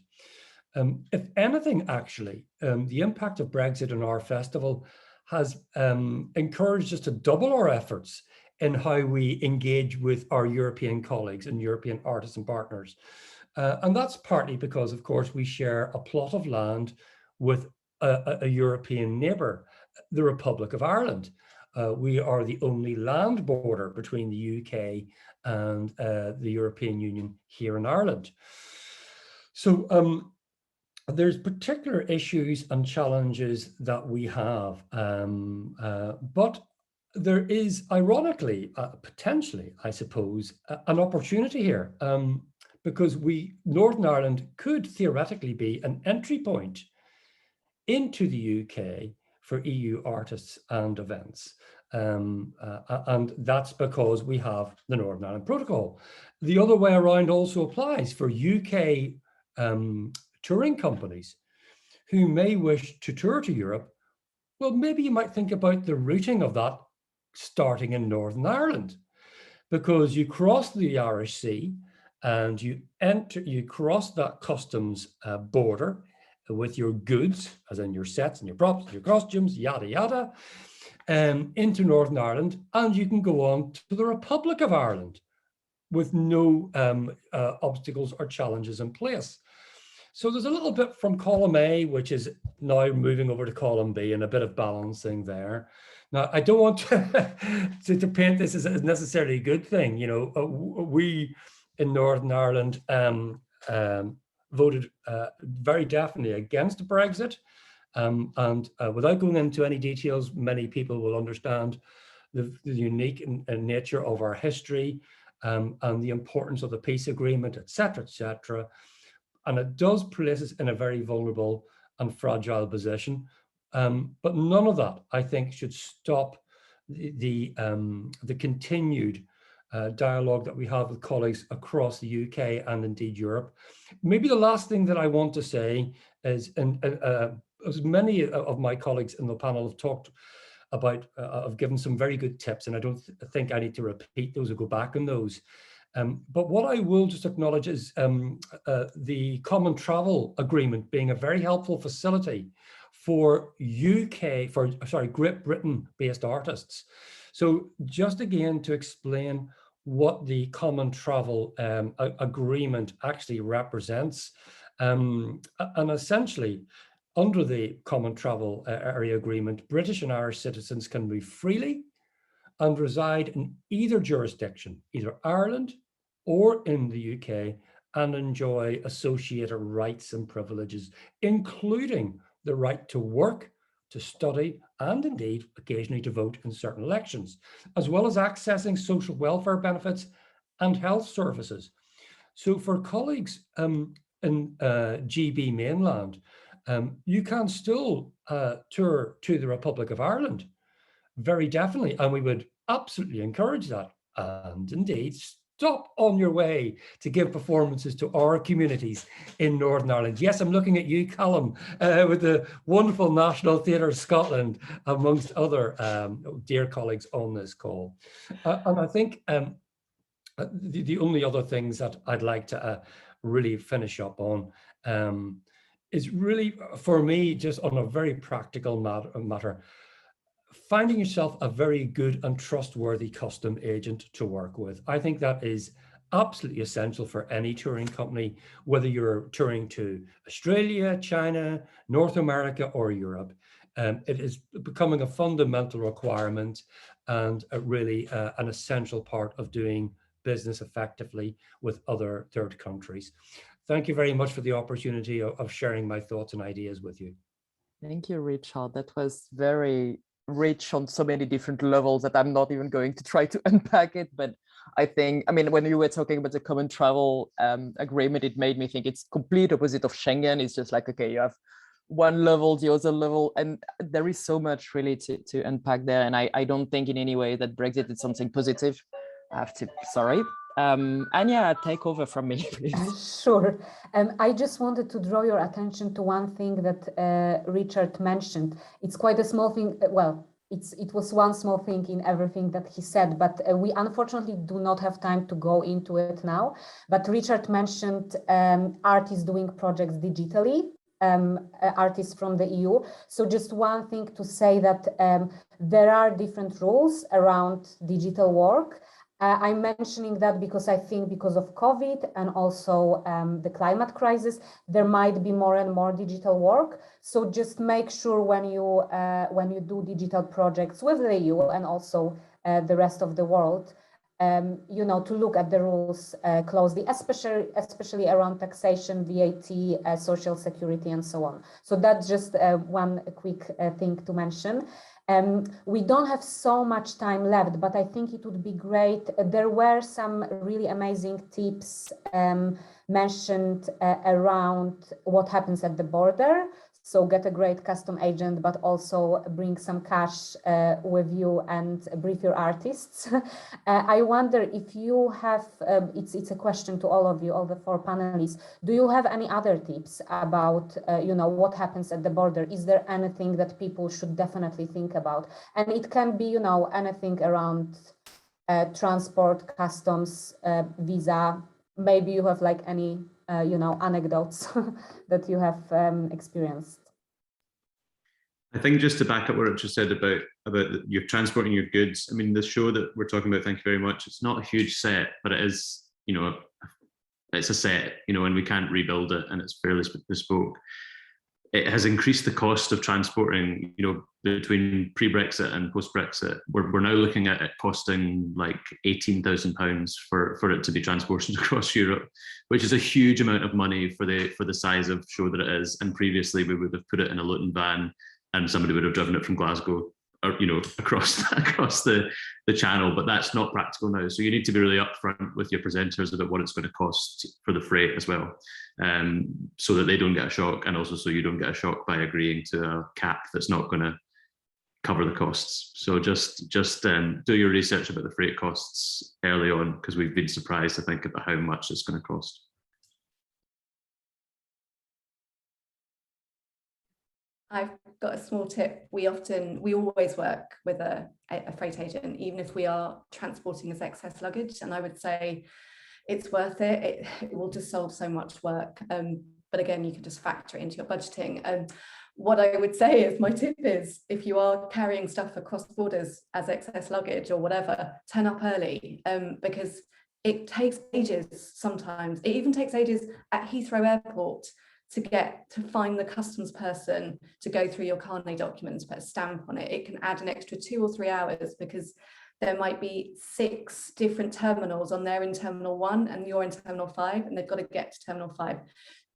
If anything, actually, the impact of Brexit on our festival has encouraged us to double our efforts in how we engage with our European colleagues and European artists and partners. And that's partly because, of course, we share a plot of land with a European neighbour, the Republic of Ireland. We are the only land border between the UK and the European Union here in Ireland. So there's particular issues and challenges that we have, but there is, ironically, potentially, I suppose, an opportunity here, because Northern Ireland could theoretically be an entry point into the UK for EU artists and events. And that's because we have the Northern Ireland Protocol. The other way around also applies for UK touring companies who may wish to tour to Europe. Well, maybe you might think about the routing of that starting in Northern Ireland, because you cross the Irish Sea and you cross that customs border with your goods, as in your sets and your props, and your costumes, yada, yada, into Northern Ireland, and you can go on to the Republic of Ireland with no obstacles or challenges in place. So there's a little bit from column A, which is now moving over to column B, and a bit of balancing there. Now, I don't want to paint this as necessarily a good thing. You know, we in Northern Ireland voted very definitely against Brexit. And without going into any details, many people will understand the unique nature of our history and the importance of the peace agreement, etc., etc. And it does place us in a very vulnerable and fragile position. But none of that, I think, should stop the continued dialogue that we have with colleagues across the UK and indeed Europe. Maybe the last thing that I want to say is, as many of my colleagues in the panel have talked about, I've given some very good tips, and I don't think I need to repeat those or go back on those. But what I will just acknowledge is the Common Travel Agreement being a very helpful facility for Great Britain-based artists. So just again to explain what the Common Travel Agreement actually represents, and essentially, under the Common Travel Area Agreement, British and Irish citizens can move freely and reside in either jurisdiction, either Ireland or in the UK, and enjoy associated rights and privileges, including the right to work, to study, and indeed occasionally to vote in certain elections, as well as accessing social welfare benefits and health services. So for colleagues in GB mainland, you can still tour to the Republic of Ireland, very definitely, and we would absolutely encourage that. And indeed, stop on your way to give performances to our communities in Northern Ireland. Yes, I'm looking at you, Callum, with the wonderful National Theatre of Scotland, amongst other dear colleagues on this call. And I think the only other things that I'd like to really finish up on is really, for me, just on a very practical matter, finding yourself a very good and trustworthy custom agent to work with. I think that is absolutely essential for any touring company, whether you're touring to Australia, China, North America, or Europe. It is becoming a fundamental requirement and really an essential part of doing business effectively with other third countries. Thank you very much for the opportunity of sharing my thoughts and ideas with you.
Thank you, Richard. That was very rich on so many different levels that I'm not even going to try to unpack it. But I think, I mean, when you were talking about the Common Travel Agreement, it made me think it's complete opposite of Schengen. It's just like, okay, you have one level, the other level, and there is so much really to unpack there. And I don't think in any way that Brexit is something positive. I have to, sorry. Anya, take over from me, please.
Sure. I just wanted to draw your attention to one thing that Richard mentioned. It's quite a small thing. Well, it was one small thing in everything that he said, but we unfortunately do not have time to go into it now. But Richard mentioned artists doing projects digitally, artists from the EU. So just one thing to say that there are different rules around digital work. I'm mentioning that because I think because of COVID and also the climate crisis, there might be more and more digital work. So just make sure when you do digital projects with the EU and also the rest of the world, you know, to look at the rules closely, especially around taxation, VAT, social security, and so on. So that's just one quick thing to mention. We don't have so much time left, but I think it would be great. There were some really amazing tips mentioned around what happens at the border. So get a great custom agent, but also bring some cash with you and brief your artists. I wonder if you have, it's a question to all of you, all the 4 panelists. Do you have any other tips about, you know, what happens at the border? Is there anything that people should definitely think about? And it can be, you know, anything around transport, customs, visa. Maybe you have like any you know, anecdotes that you have experienced.
I think just to back up what Richard said about you're transporting your goods. I mean, the show that we're talking about, thank you very much. It's not a huge set, but it is, you know, it's a set, you know, and we can't rebuild it, and it's fairly bespoke. It has increased the cost of transporting, you know, between pre-Brexit and post-Brexit. We're now looking at it costing like £18,000 for it to be transported across Europe, which is a huge amount of money for the size of show that it is. And previously we would have put it in a Luton van and somebody would have driven it from Glasgow, or, you know, across the channel, but that's not practical now. So you need to be really upfront with your presenters about what it's going to cost for the freight as well, so that they don't get a shock, and also so you don't get a shock by agreeing to a cap that's not going to cover the costs. So just do your research about the freight costs early on, because we've been surprised, I think, about how much it's going to cost.
I've got a small tip. We always work with a freight agent, even if we are transporting as excess luggage. And I would say it's worth it. It will just solve so much work. But again, you can just factor it into your budgeting. What I would say is, my tip is, if you are carrying stuff across borders as excess luggage or whatever, turn up early, because it takes ages sometimes. It even takes ages at Heathrow Airport to find the customs person to go through your carnet documents, put a stamp on it. It can add an extra 2 or 3 hours, because there might be 6 different terminals on there in Terminal 1 and you're in Terminal 5, and they've got to get to Terminal 5.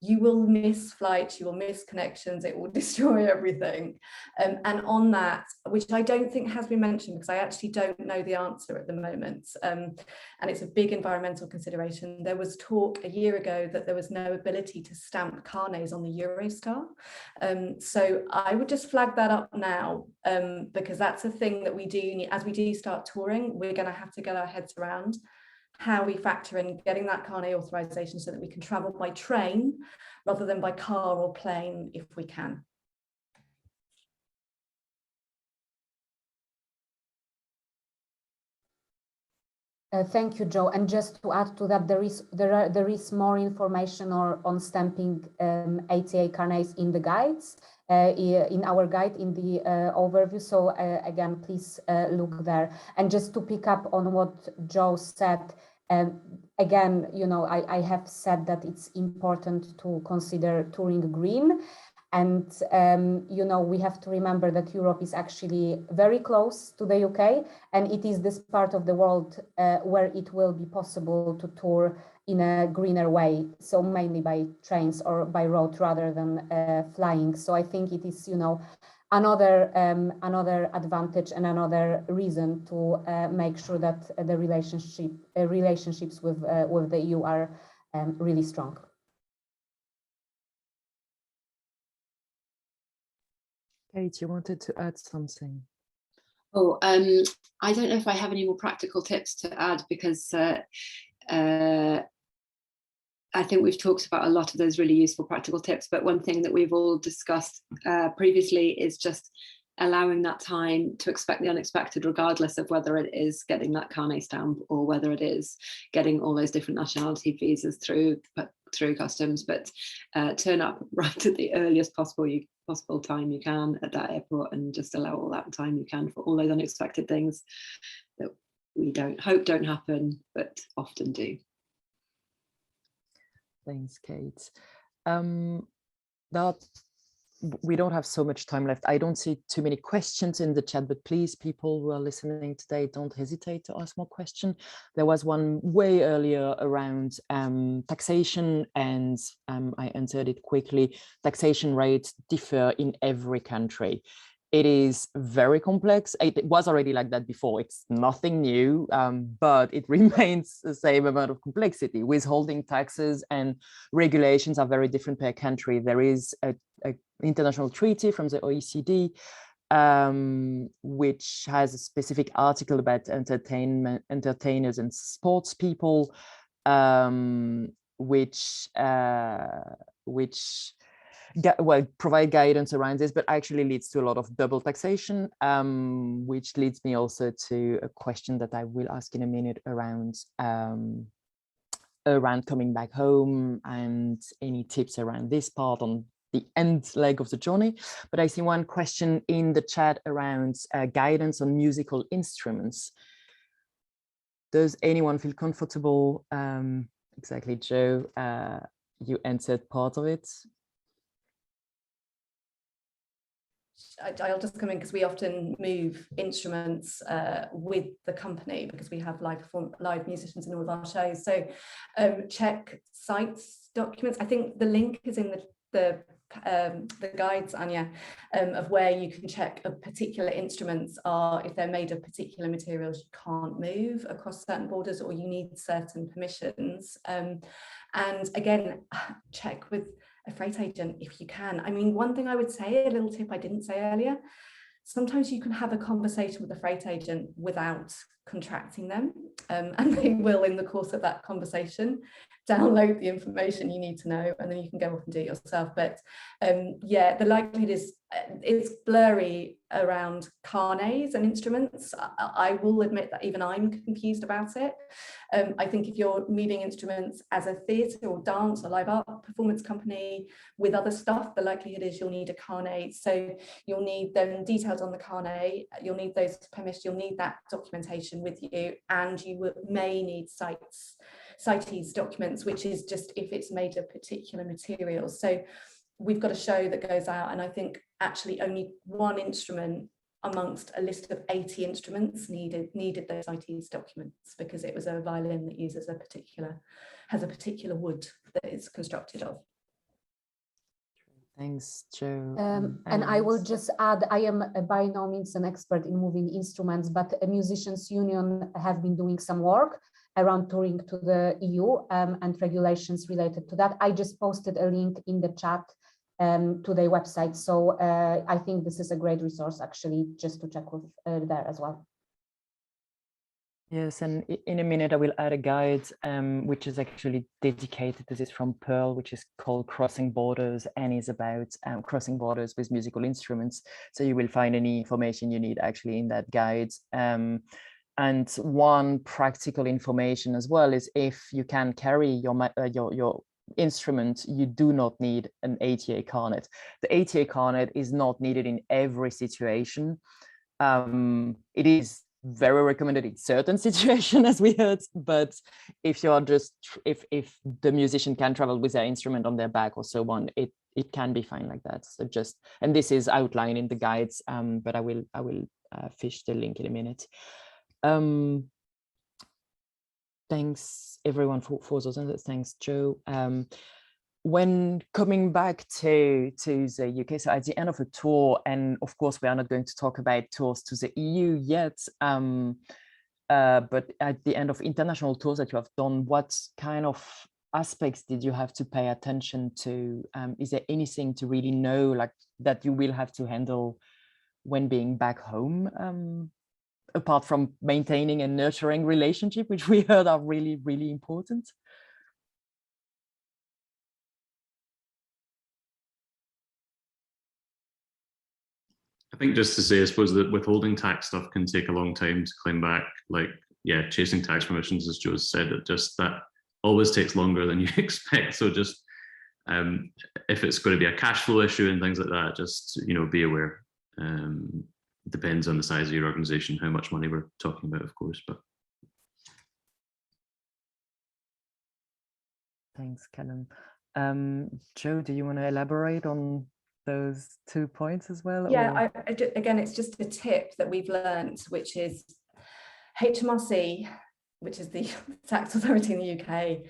You will miss flights, you will miss connections, it will destroy everything. And on that, which I don't think has been mentioned, because I actually don't know the answer at the moment, and it's a big environmental consideration. There was talk a year ago that there was no ability to stamp carnets on the Eurostar. So I would just flag that up now, because that's a thing that we do, as we do start touring, we're going to have to get our heads around how we factor in getting that carnet authorization so that we can travel by train rather than by car or plane if we can.
Thank you, Joe. And just to add to that, there is more information on stamping ATA carnets in the guides, in our guide, in the overview. So again, please look there. And just to pick up on what Joe said, again, you know, I have said that it's important to consider touring green. And, you know, we have to remember that Europe is actually very close to the UK, and it is this part of the world where it will be possible to tour in a greener way. So mainly by trains or by road rather than flying. So I think it is, you know, another advantage and another reason to make sure that the relationships with the EU are really strong.
Kate, you wanted to add something.
Oh, I don't know if I have any more practical tips to add, because I think we've talked about a lot of those really useful practical tips, but one thing that we've all discussed previously is just allowing that time to expect the unexpected, regardless of whether it is getting that carnet stamp or whether it is getting all those different nationality visas through customs. But turn up right at the earliest possible time you can at that airport, and just allow all that time you can for all those unexpected things that we don't happen, but often do.
Thanks, Kate. We don't have so much time left. I don't see too many questions in the chat, but please, people who are listening today, don't hesitate to ask more questions. There was one way earlier around taxation, and I answered it quickly. Taxation rates differ in every country. It is very complex. It was already like that before. It's nothing new, but it remains the same amount of complexity. Withholding taxes and regulations are very different per country. There is a international treaty from the OECD, which has a specific article about entertainers and sports people, which provide guidance around this, but actually leads to a lot of double taxation, which leads me also to a question that I will ask in a minute around coming back home and any tips around this part on the end leg of the journey. But I see one question in the chat around guidance on musical instruments. Does anyone feel comfortable? Exactly, Joe, you answered part of it.
I'll just come in because we often move instruments with the company because we have live musicians in all of our shows. So check CITES documents. I think the link is in the guides, Anya, of where you can check if particular instruments are, if they're made of particular materials, you can't move across certain borders or you need certain permissions. And again, check with a freight agent if you can. I mean, one thing I would say, a little tip I didn't say earlier, sometimes you can have a conversation with a freight agent without contracting them, and they will, in the course of that conversation, download the information you need to know, and then you can go off and do it yourself. But yeah, the likelihood is it's blurry around carnets and instruments. I will admit that even I'm confused about it. I think if you're moving instruments as a theatre or dance or live art performance company with other stuff, the likelihood is you'll need a carnet. So you'll need them details on the carnet, you'll need those permissions, you'll need that documentation with you, and you may need CITES documents, which is just if it's made of particular materials. So we've got a show that goes out, and I think actually only one instrument amongst a list of 80 instruments needed those CITES documents because it was a violin that uses has a particular wood that it's constructed of.
Thanks, Joe.
And I will just add, I am by no means an expert in moving instruments, but a musicians union have been doing some work around touring to the EU and regulations related to that. I just posted a link in the chat to their website. So I think this is a great resource actually, just to check with there as well.
Yes, and in a minute I will add a guide which is actually dedicated to this from Pearl, which is called Crossing Borders and is about crossing borders with musical instruments. So you will find any information you need actually in that guide. And one practical information as well is if you can carry your instrument, you do not need an ATA carnet. The ATA carnet is not needed in every situation. It is very recommended in certain situations, as we heard, but if you're just if the musician can travel with their instrument on their back or so on, it can be fine like that. So just, and this is outlined in the guides, but I will fish the link in a minute. Thanks everyone for those answers. Thanks, Joe. When coming back to the UK, so at the end of a tour, and of course we are not going to talk about tours to the EU yet, but at the end of international tours that you have done, what kind of aspects did you have to pay attention to? Is there anything to really know, like that you will have to handle when being back home, apart from maintaining and nurturing relationship, which we heard are really, really important?
I think just to say, I suppose that withholding tax stuff can take a long time to claim back. Like, yeah, chasing tax permissions, as Joe said, that always takes longer than you expect. So just if it's going to be a cash flow issue and things like that, just be aware. Depends on the size of your organization, how much money we're talking about, of course. But
Thanks, Callum. Joe, do you want to elaborate on those 2 points as well?
Yeah, again, it's just a tip that we've learned, which is HMRC, which is the tax authority in the UK,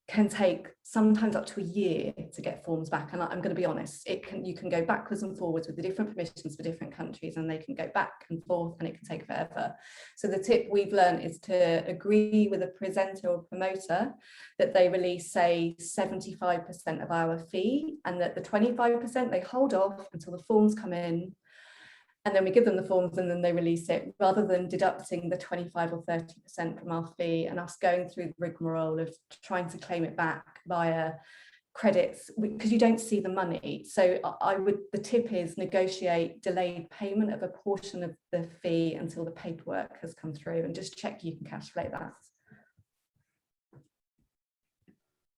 can take sometimes up to a year to get forms back. And I'm going to be honest, you can go backwards and forwards with the different permissions for different countries, and they can go back and forth and it can take forever. So the tip we've learned is to agree with a presenter or promoter that they release, say, 75% of our fee, and that the 25% they hold off until the forms come in, and then we give them the forms and then they release it, rather than deducting the 25 or 30% from our fee and us going through the rigmarole of trying to claim it back via credits, because you don't see the money. So the tip is negotiate delayed payment of a portion of the fee until the paperwork has come through, and just check you can cash flow that.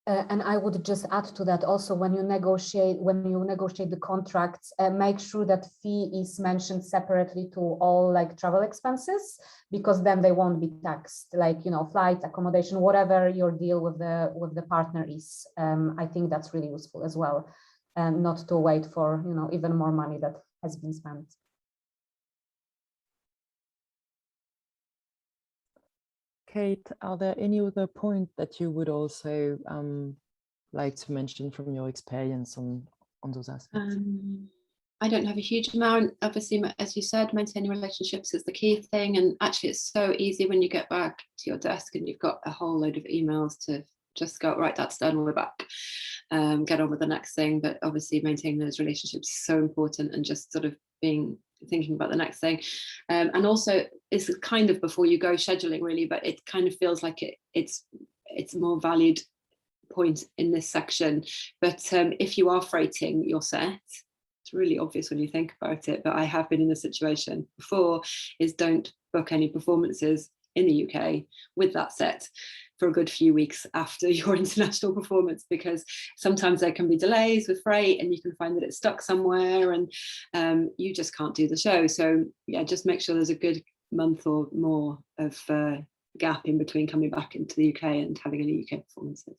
And I would just add to that also, when you negotiate the contracts, make sure that fee is mentioned separately to all like travel expenses, because then they won't be taxed, like, you know, flights, accommodation, whatever your deal with the partner is. I think that's really useful as well, and not to wait for, you know, even more money that has been spent.
Kate, are there any other point that you would also like to mention from your experience on those aspects?
I don't have a huge amount. Obviously, as you said, maintaining relationships is the key thing. And actually, it's so easy when you get back to your desk and you've got a whole load of emails to just go, right, that's done, we're back. Get on with the next thing. But obviously, maintaining those relationships is so important, and just sort of thinking about the next thing. And also, it's kind of before you go scheduling, really, but it kind of feels like it's a more valued point in this section. But if you are freighting your set, it's really obvious when you think about it, but I have been in a situation before, is don't book any performances in the UK with that set for a good few weeks after your international performance, because sometimes there can be delays with freight and you can find that it's stuck somewhere, and you just can't do the show. So yeah, just make sure there's a good month or more of gap in between coming back into the UK and having any UK performances.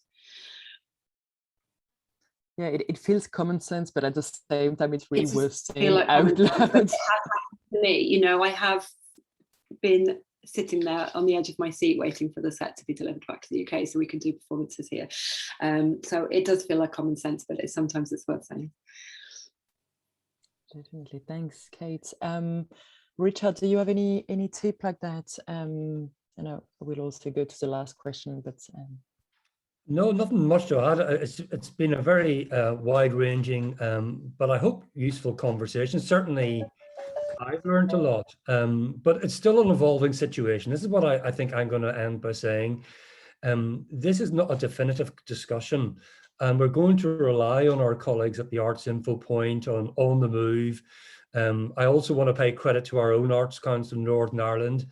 Yeah, it feels common sense, but at the same time, it's really worth saying
like
out loud.
It has happened to me, you know, I have been sitting there on the edge of my seat waiting for the set to be delivered back to the UK so we can do performances here. So it does feel like common sense, but sometimes it's worth saying.
Definitely, thanks, Kate. Richard, do you have any tip like that? And I will also go to the last question, but.
No, nothing much to add. It's been a very wide-ranging, but I hope useful conversation. Certainly, I've learned a lot, but it's still an evolving situation. This is what I think I'm going to end by saying. This is not a definitive discussion, and we're going to rely on our colleagues at the Arts Infopoint on the move. I also want to pay credit to our own Arts Council in Northern Ireland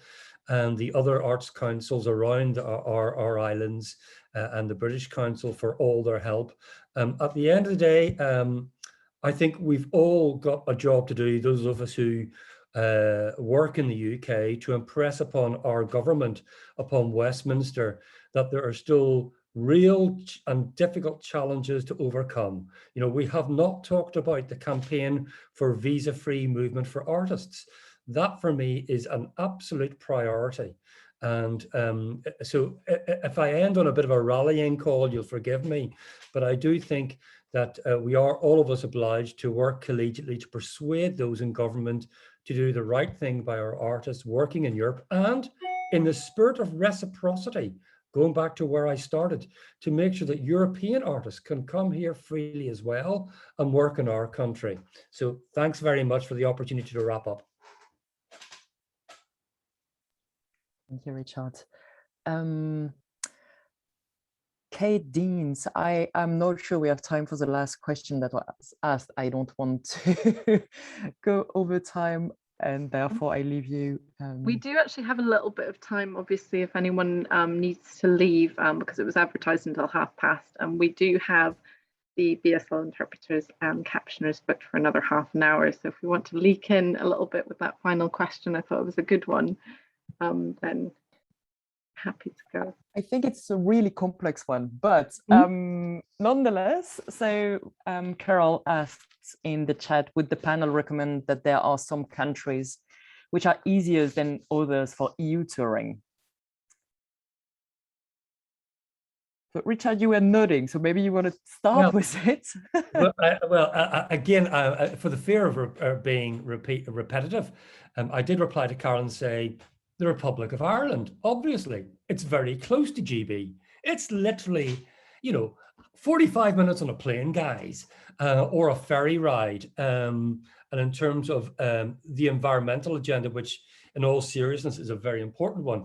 and the other arts councils around our islands, and the British Council for all their help. At the end of the day, I think we've all got a job to do, those of us who work in the UK, to impress upon our government, upon Westminster, that there are still real and difficult challenges to overcome. You know, we have not talked about the campaign for visa-free movement for artists. That for me is an absolute priority. And so if I end on a bit of a rallying call, you'll forgive me, but I do think that we are all of us obliged to work collegiately to persuade those in government to do the right thing by our artists working in Europe, and in the spirit of reciprocity, going back to where I started, to make sure that European artists can come here freely as well and work in our country. So thanks very much for the opportunity to wrap up.
Thank you, Richard. Kate Deans, I'm not sure we have time for the last question that was asked. I don't want to go over time, and therefore I leave you.
We do actually have a little bit of time, obviously, if anyone needs to leave, because it was advertised until past, and we do have the BSL interpreters and captioners booked for another half an hour. So if we want to leak in a little bit with that final question, I thought it was a good one, then Happy to go.
I think it's a really complex one, but nonetheless, so Carol asked in the chat, would the panel recommend that there are some countries which are easier than others for EU touring? So Richard, you were nodding, so maybe you want to start with it.
Again, for the fear of being repetitive, I did reply to Carol and say, the Republic of Ireland, obviously, it's very close to GB. It's literally, 45 minutes on a plane, guys, or a ferry ride. And in terms of the environmental agenda, which in all seriousness is a very important one,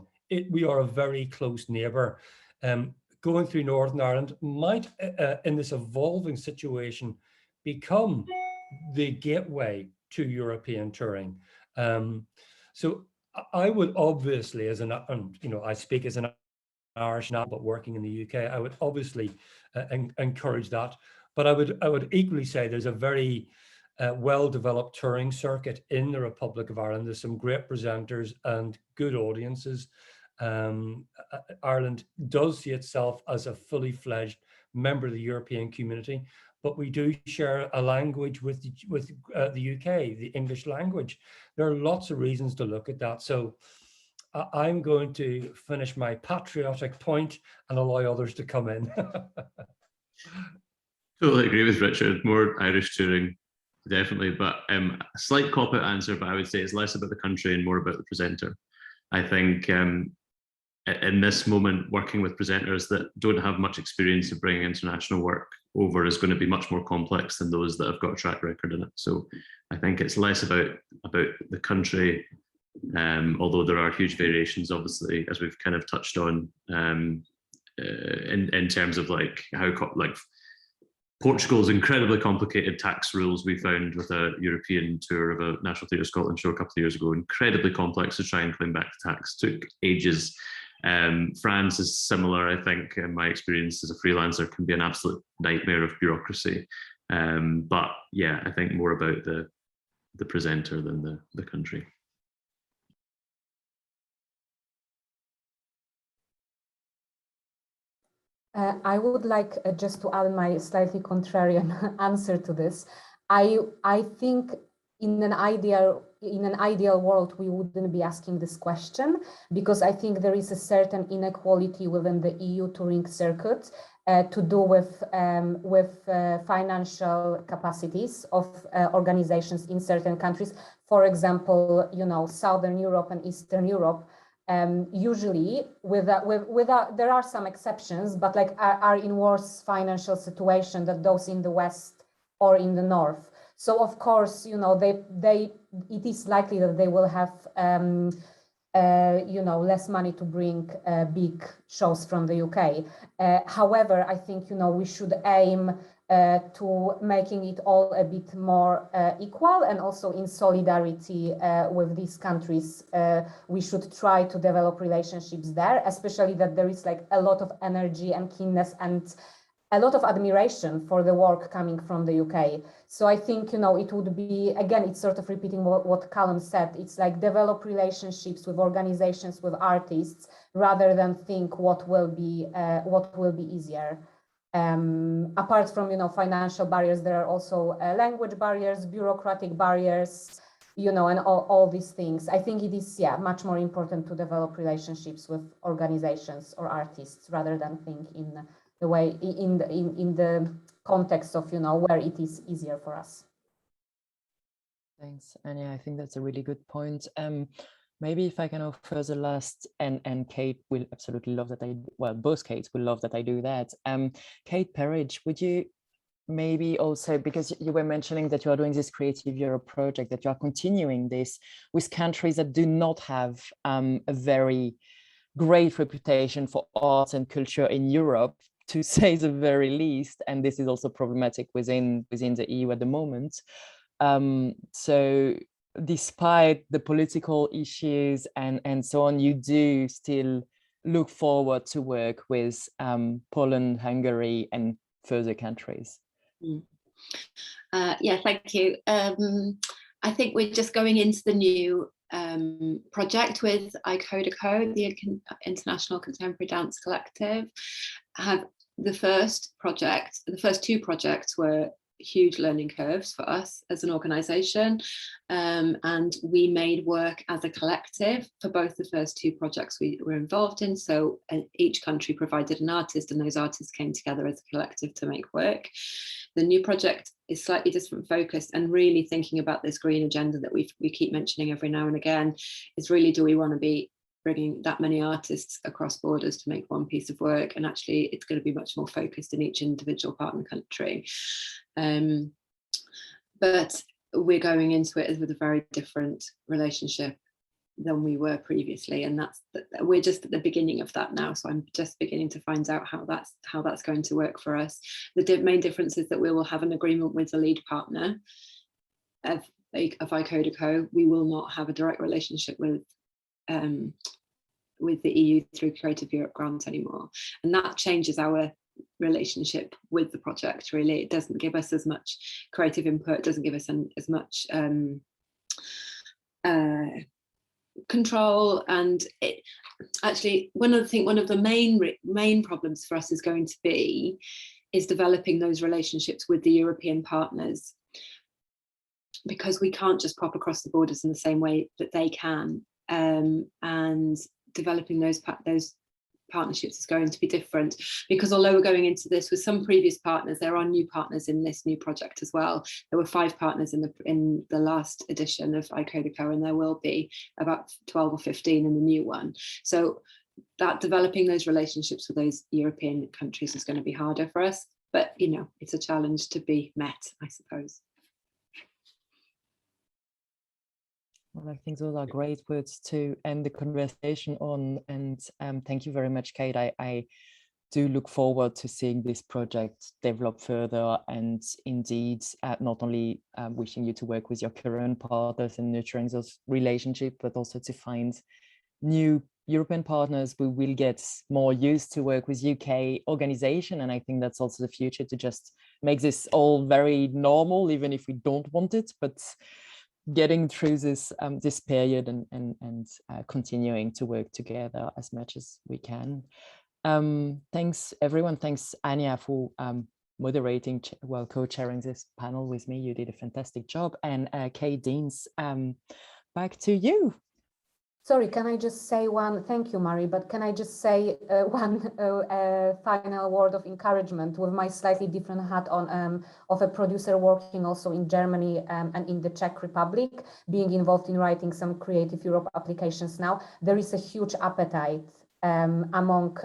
we are a very close neighbour. Going through Northern Ireland might, in this evolving situation, become the gateway to European touring. So I would obviously, I speak as an Irish now, but working in the UK, I would obviously encourage that. But I would equally say there's a very well-developed touring circuit in the Republic of Ireland. There's some great presenters and good audiences. Ireland does see itself as a fully fledged member of the European community, but we do share a language with the UK, the English language. There are lots of reasons to look at that. So I'm going to finish my patriotic point and allow others to come in.
Totally agree with Richard. More Irish touring, definitely, but a slight cop-out answer, but I would say it's less about the country and more about the presenter. I think in this moment, working with presenters that don't have much experience of bringing international work over is going to be much more complex than those that have got a track record in it. So I think it's less about the country, although there are huge variations, obviously, as we've kind of touched on, in terms of how Portugal's incredibly complicated tax rules we found with a European tour of a National Theatre Scotland show a couple of years ago, incredibly complex to try and claim back the tax, took ages. France is similar, I think, in my experience as a freelancer, can be an absolute nightmare of bureaucracy. But yeah, I think more about the presenter than the country.
I would like just to add my slightly contrarian answer to this. I think in an ideal world, we wouldn't be asking this question, because I think there is a certain inequality within the EU touring circuit to do with financial capacities of organizations in certain countries. For example, Southern Europe and Eastern Europe. Usually, there are some exceptions, but are in worse financial situation than those in the West or in the North. So of course, it is likely that they will have, less money to bring big shows from the UK. However, I think we should aim to making it all a bit more equal, and also in solidarity with these countries. We should try to develop relationships there, especially that there is a lot of energy and keenness and a lot of admiration for the work coming from the UK. So I think, it would be, again, it's sort of repeating what Callum said. It's develop relationships with organizations, with artists, rather than think what will be easier. Apart from, financial barriers, there are also language barriers, bureaucratic barriers, and all these things. I think it is, much more important to develop relationships with organizations or artists rather than think in the way, in the context of, where it is easier for us.
Thanks, Anya. I think that's a really good point. Maybe if I can offer the last, and Kate will absolutely love that both Kates will love that I do that. Kate Perridge, would you maybe also, because you were mentioning that you are doing this Creative Europe project, that you are continuing this with countries that do not have a very great reputation for arts and culture in Europe, to say the very least, and this is also problematic within the EU at the moment. So despite the political issues and so on, you do still look forward to work with Poland, Hungary, and further countries.
Yeah, thank you. I think we're just going into the new project with ICODECO, the International Contemporary Dance Collective. The first two projects were huge learning curves for us as an organisation, and we made work as a collective for both the first two projects we were involved in. So each country provided an artist, and those artists came together as a collective to make work. The new project is slightly different focused, and really thinking about this green agenda that we keep mentioning every now and again is really, do we want to be bringing that many artists across borders to make one piece of work? And actually it's going to be much more focused in each individual partner country. But we're going into it with a very different relationship than we were previously, and we're just at the beginning of that now. So I'm just beginning to find out how that's going to work for us. The main difference is that we will have an agreement with the lead partner of ICODECO. We will not have a direct relationship with the EU through Creative Europe grants anymore, and that changes our relationship with the project. Really, it doesn't give us as much creative input, doesn't give us as much control. And it actually, one of the main problems for us is going to be developing those relationships with the European partners, because we can't just pop across the borders in the same way that they can. And developing those partnerships is going to be different, because although we're going into this with some previous partners, there are new partners in this new project as well. There were 5 partners in the last edition of ICODECO, and there will be about 12 or 15 in the new one. So that developing those relationships with those European countries is going to be harder for us, but you know, it's a challenge to be met, I suppose.
Well, I think those are great words to end the conversation on, and thank you very much, Kate. I do look forward to seeing this project develop further, and indeed not only wishing you to work with your current partners and nurturing those relationships, but also to find new European partners. We will get more used to work with UK organization, and I think that's also the future, to just make this all very normal, even if we don't want it, but getting through this this period and continuing to work together as much as we can. Thanks everyone. Thanks Anya for moderating, co-chairing this panel with me. You did a fantastic job. And Kate Deans, back to you.
Sorry, can I just say one, thank you, Mari, but can I just say one final word of encouragement with my slightly different hat on of a producer working also in Germany and in the Czech Republic, being involved in writing some Creative Europe applications now. There is a huge appetite among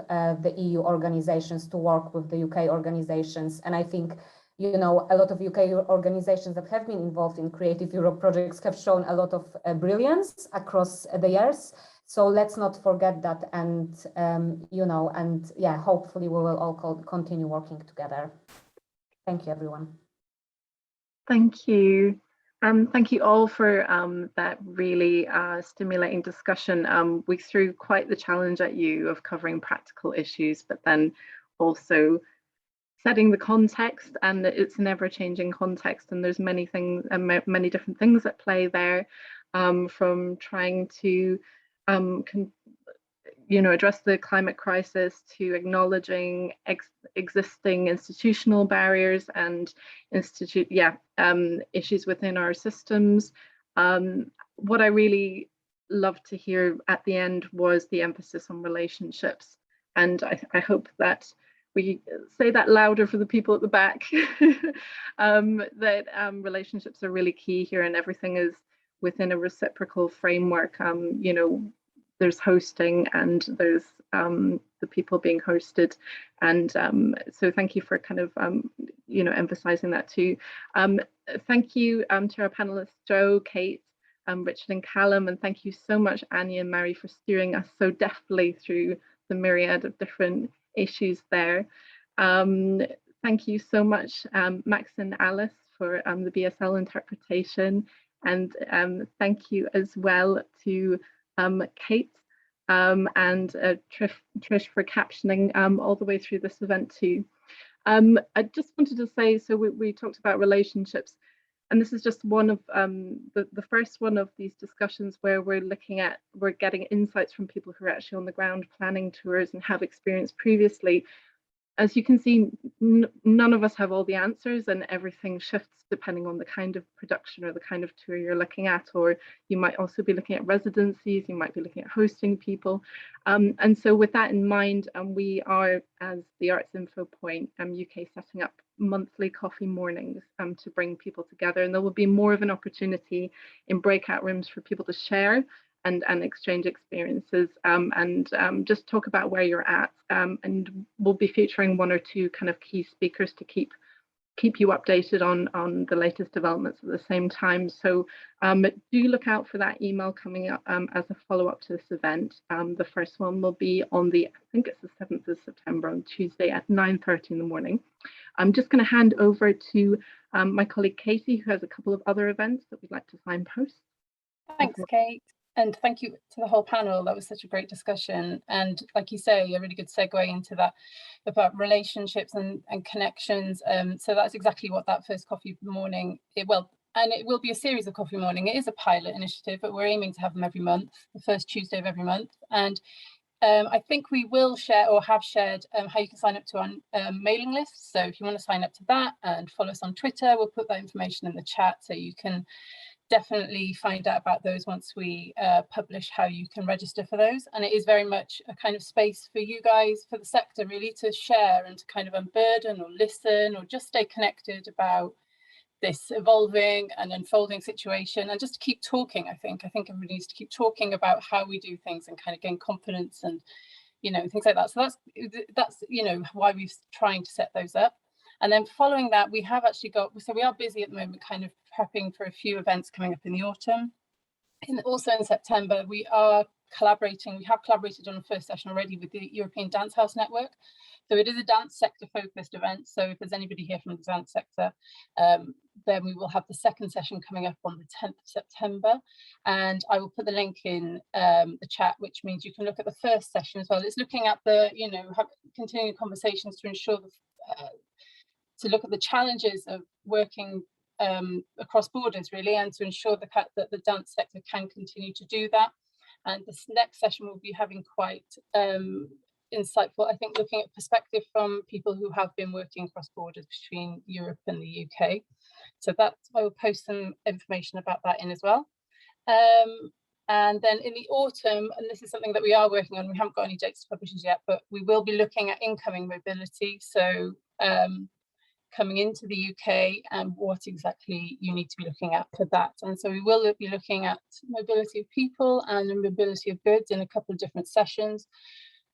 the EU organizations to work with the UK organizations. And I think, you know, a lot of UK organizations that have been involved in Creative Europe projects have shown a lot of brilliance across the years. So let's not forget that. And, you know, and yeah, hopefully we will all continue working together. Thank you, everyone.
Thank you. Thank you all for that really stimulating discussion. We threw quite the challenge at you of covering practical issues, but then also setting the context, and it's an ever-changing context, and there's many things and many different things at play there, from trying to you know, address the climate crisis, to acknowledging existing institutional barriers and issues within our systems. What I really loved to hear at the end was the emphasis on relationships, and I hope that we say that louder for the people at the back, that relationships are really key here, and everything is within a reciprocal framework. You know, there's hosting and there's the people being hosted, and so thank you for kind of you know, emphasizing that too. Thank you to our panelists, Joe, Kate, Richard and Callum, and thank you so much, Anya and Mary, for steering us so deftly through the myriad of different issues there. Thank you so much, Max and Alice, for the BSL interpretation, and thank you as well to Kate and Trish for captioning all the way through this event too. I just wanted to say, so we talked about relationships. And this is just one of the first one of these discussions where we're getting insights from people who are actually on the ground planning tours and have experience previously. As you can see, none of us have all the answers, and everything shifts depending on the kind of production or the kind of tour you're looking at, or you might also be looking at residencies, you might be looking at hosting people. And so with that in mind, we are, as the Arts Infopoint UK, setting up monthly coffee mornings to bring people together, and there will be more of an opportunity in breakout rooms for people to share and exchange experiences and just talk about where you're at. And we'll be featuring one or two kind of key speakers to keep you updated on the latest developments at the same time. So do look out for that email coming up as a follow-up to this event. The first one will be on I think it's the 7th of September, on Tuesday at 9:30 in the morning. I'm just going to hand over to my colleague Katie, who has a couple of other events that we'd like to signpost.
Thanks, Kate. And thank you to the whole panel. That was such a great discussion. And like you say, a really good segue into that about relationships and connections. So that's exactly what that first coffee morning, and it will be a series of coffee morning. It is a pilot initiative, but we're aiming to have them every month, the first Tuesday of every month. And I think we will share, or have shared, how you can sign up to our mailing list. So if you want to sign up to that and follow us on Twitter, we'll put that information in the chat so you can definitely find out about those once we publish how you can register for those. And it is very much a kind of space for you guys, for the sector really, to share and to kind of unburden or listen or just stay connected about this evolving and unfolding situation, and just to keep talking. I think everybody needs to keep talking about how we do things and kind of gain confidence and, you know, things like that. So that's you know, why we're trying to set those up. And then following that, we have actually so we are busy at the moment kind of prepping for a few events coming up in the autumn. And also in September, we have collaborated on a first session already with the European Dance House Network. So it is a dance sector focused event. So if there's anybody here from the dance sector, then we will have the second session coming up on the 10th of September. And I will put the link in the chat, which means you can look at the first session as well. It's looking at the, you know, continuing conversations to ensure to look at the challenges of working across borders, really, and to ensure that the dance sector can continue to do that. And this next session will be having quite insightful, I think, looking at perspective from people who have been working across borders between Europe and the UK. So I will post some information about that in as well. And then in the autumn, and this is something that we are working on, we haven't got any dates to publish yet, but we will be looking at incoming mobility. So coming into the UK and what exactly you need to be looking at for that. And so we will be looking at mobility of people and the mobility of goods in a couple of different sessions.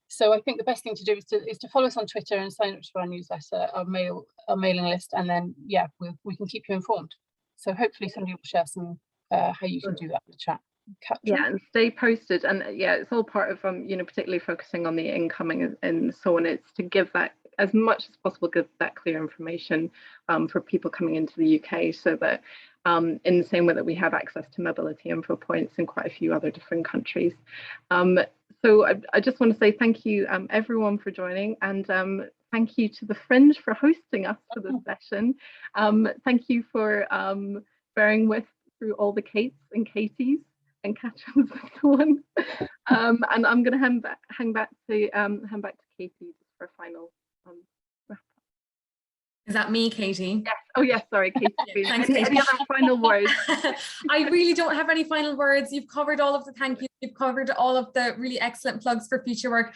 So I think the best thing to do is to follow us on Twitter and sign up to our newsletter, our mailing list, and then yeah, we can keep you informed. So hopefully somebody will share some how you can do that in the chat.
Yeah, and stay posted. And yeah, it's all part of you know, particularly focusing on the incoming and so on. It's to give that as much as possible, give that clear information for people coming into the UK, so that in the same way that we have access to mobility info points in quite a few other different countries. So I just want to say thank you everyone for joining, and thank you to the Fringe for hosting us for this session. Thank you for bearing with through all the Kates and Katies and Katrins and so on. And I'm going to hand back to Katie just for a final wrap up.
Is that me, Katie?
Yes. Oh yes, sorry, Katie.
Thanks,
any other final words?
I really don't have any final words. You've covered all of the thank yous. You've covered all of the really excellent plugs for future work.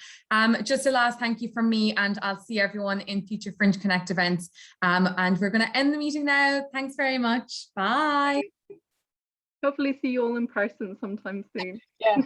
Just a last thank you from me, and I'll see everyone in future Fringe Connect events. And we're going to end the meeting now. Thanks very much. Bye.
Hopefully see you all in person sometime soon.
Yeah.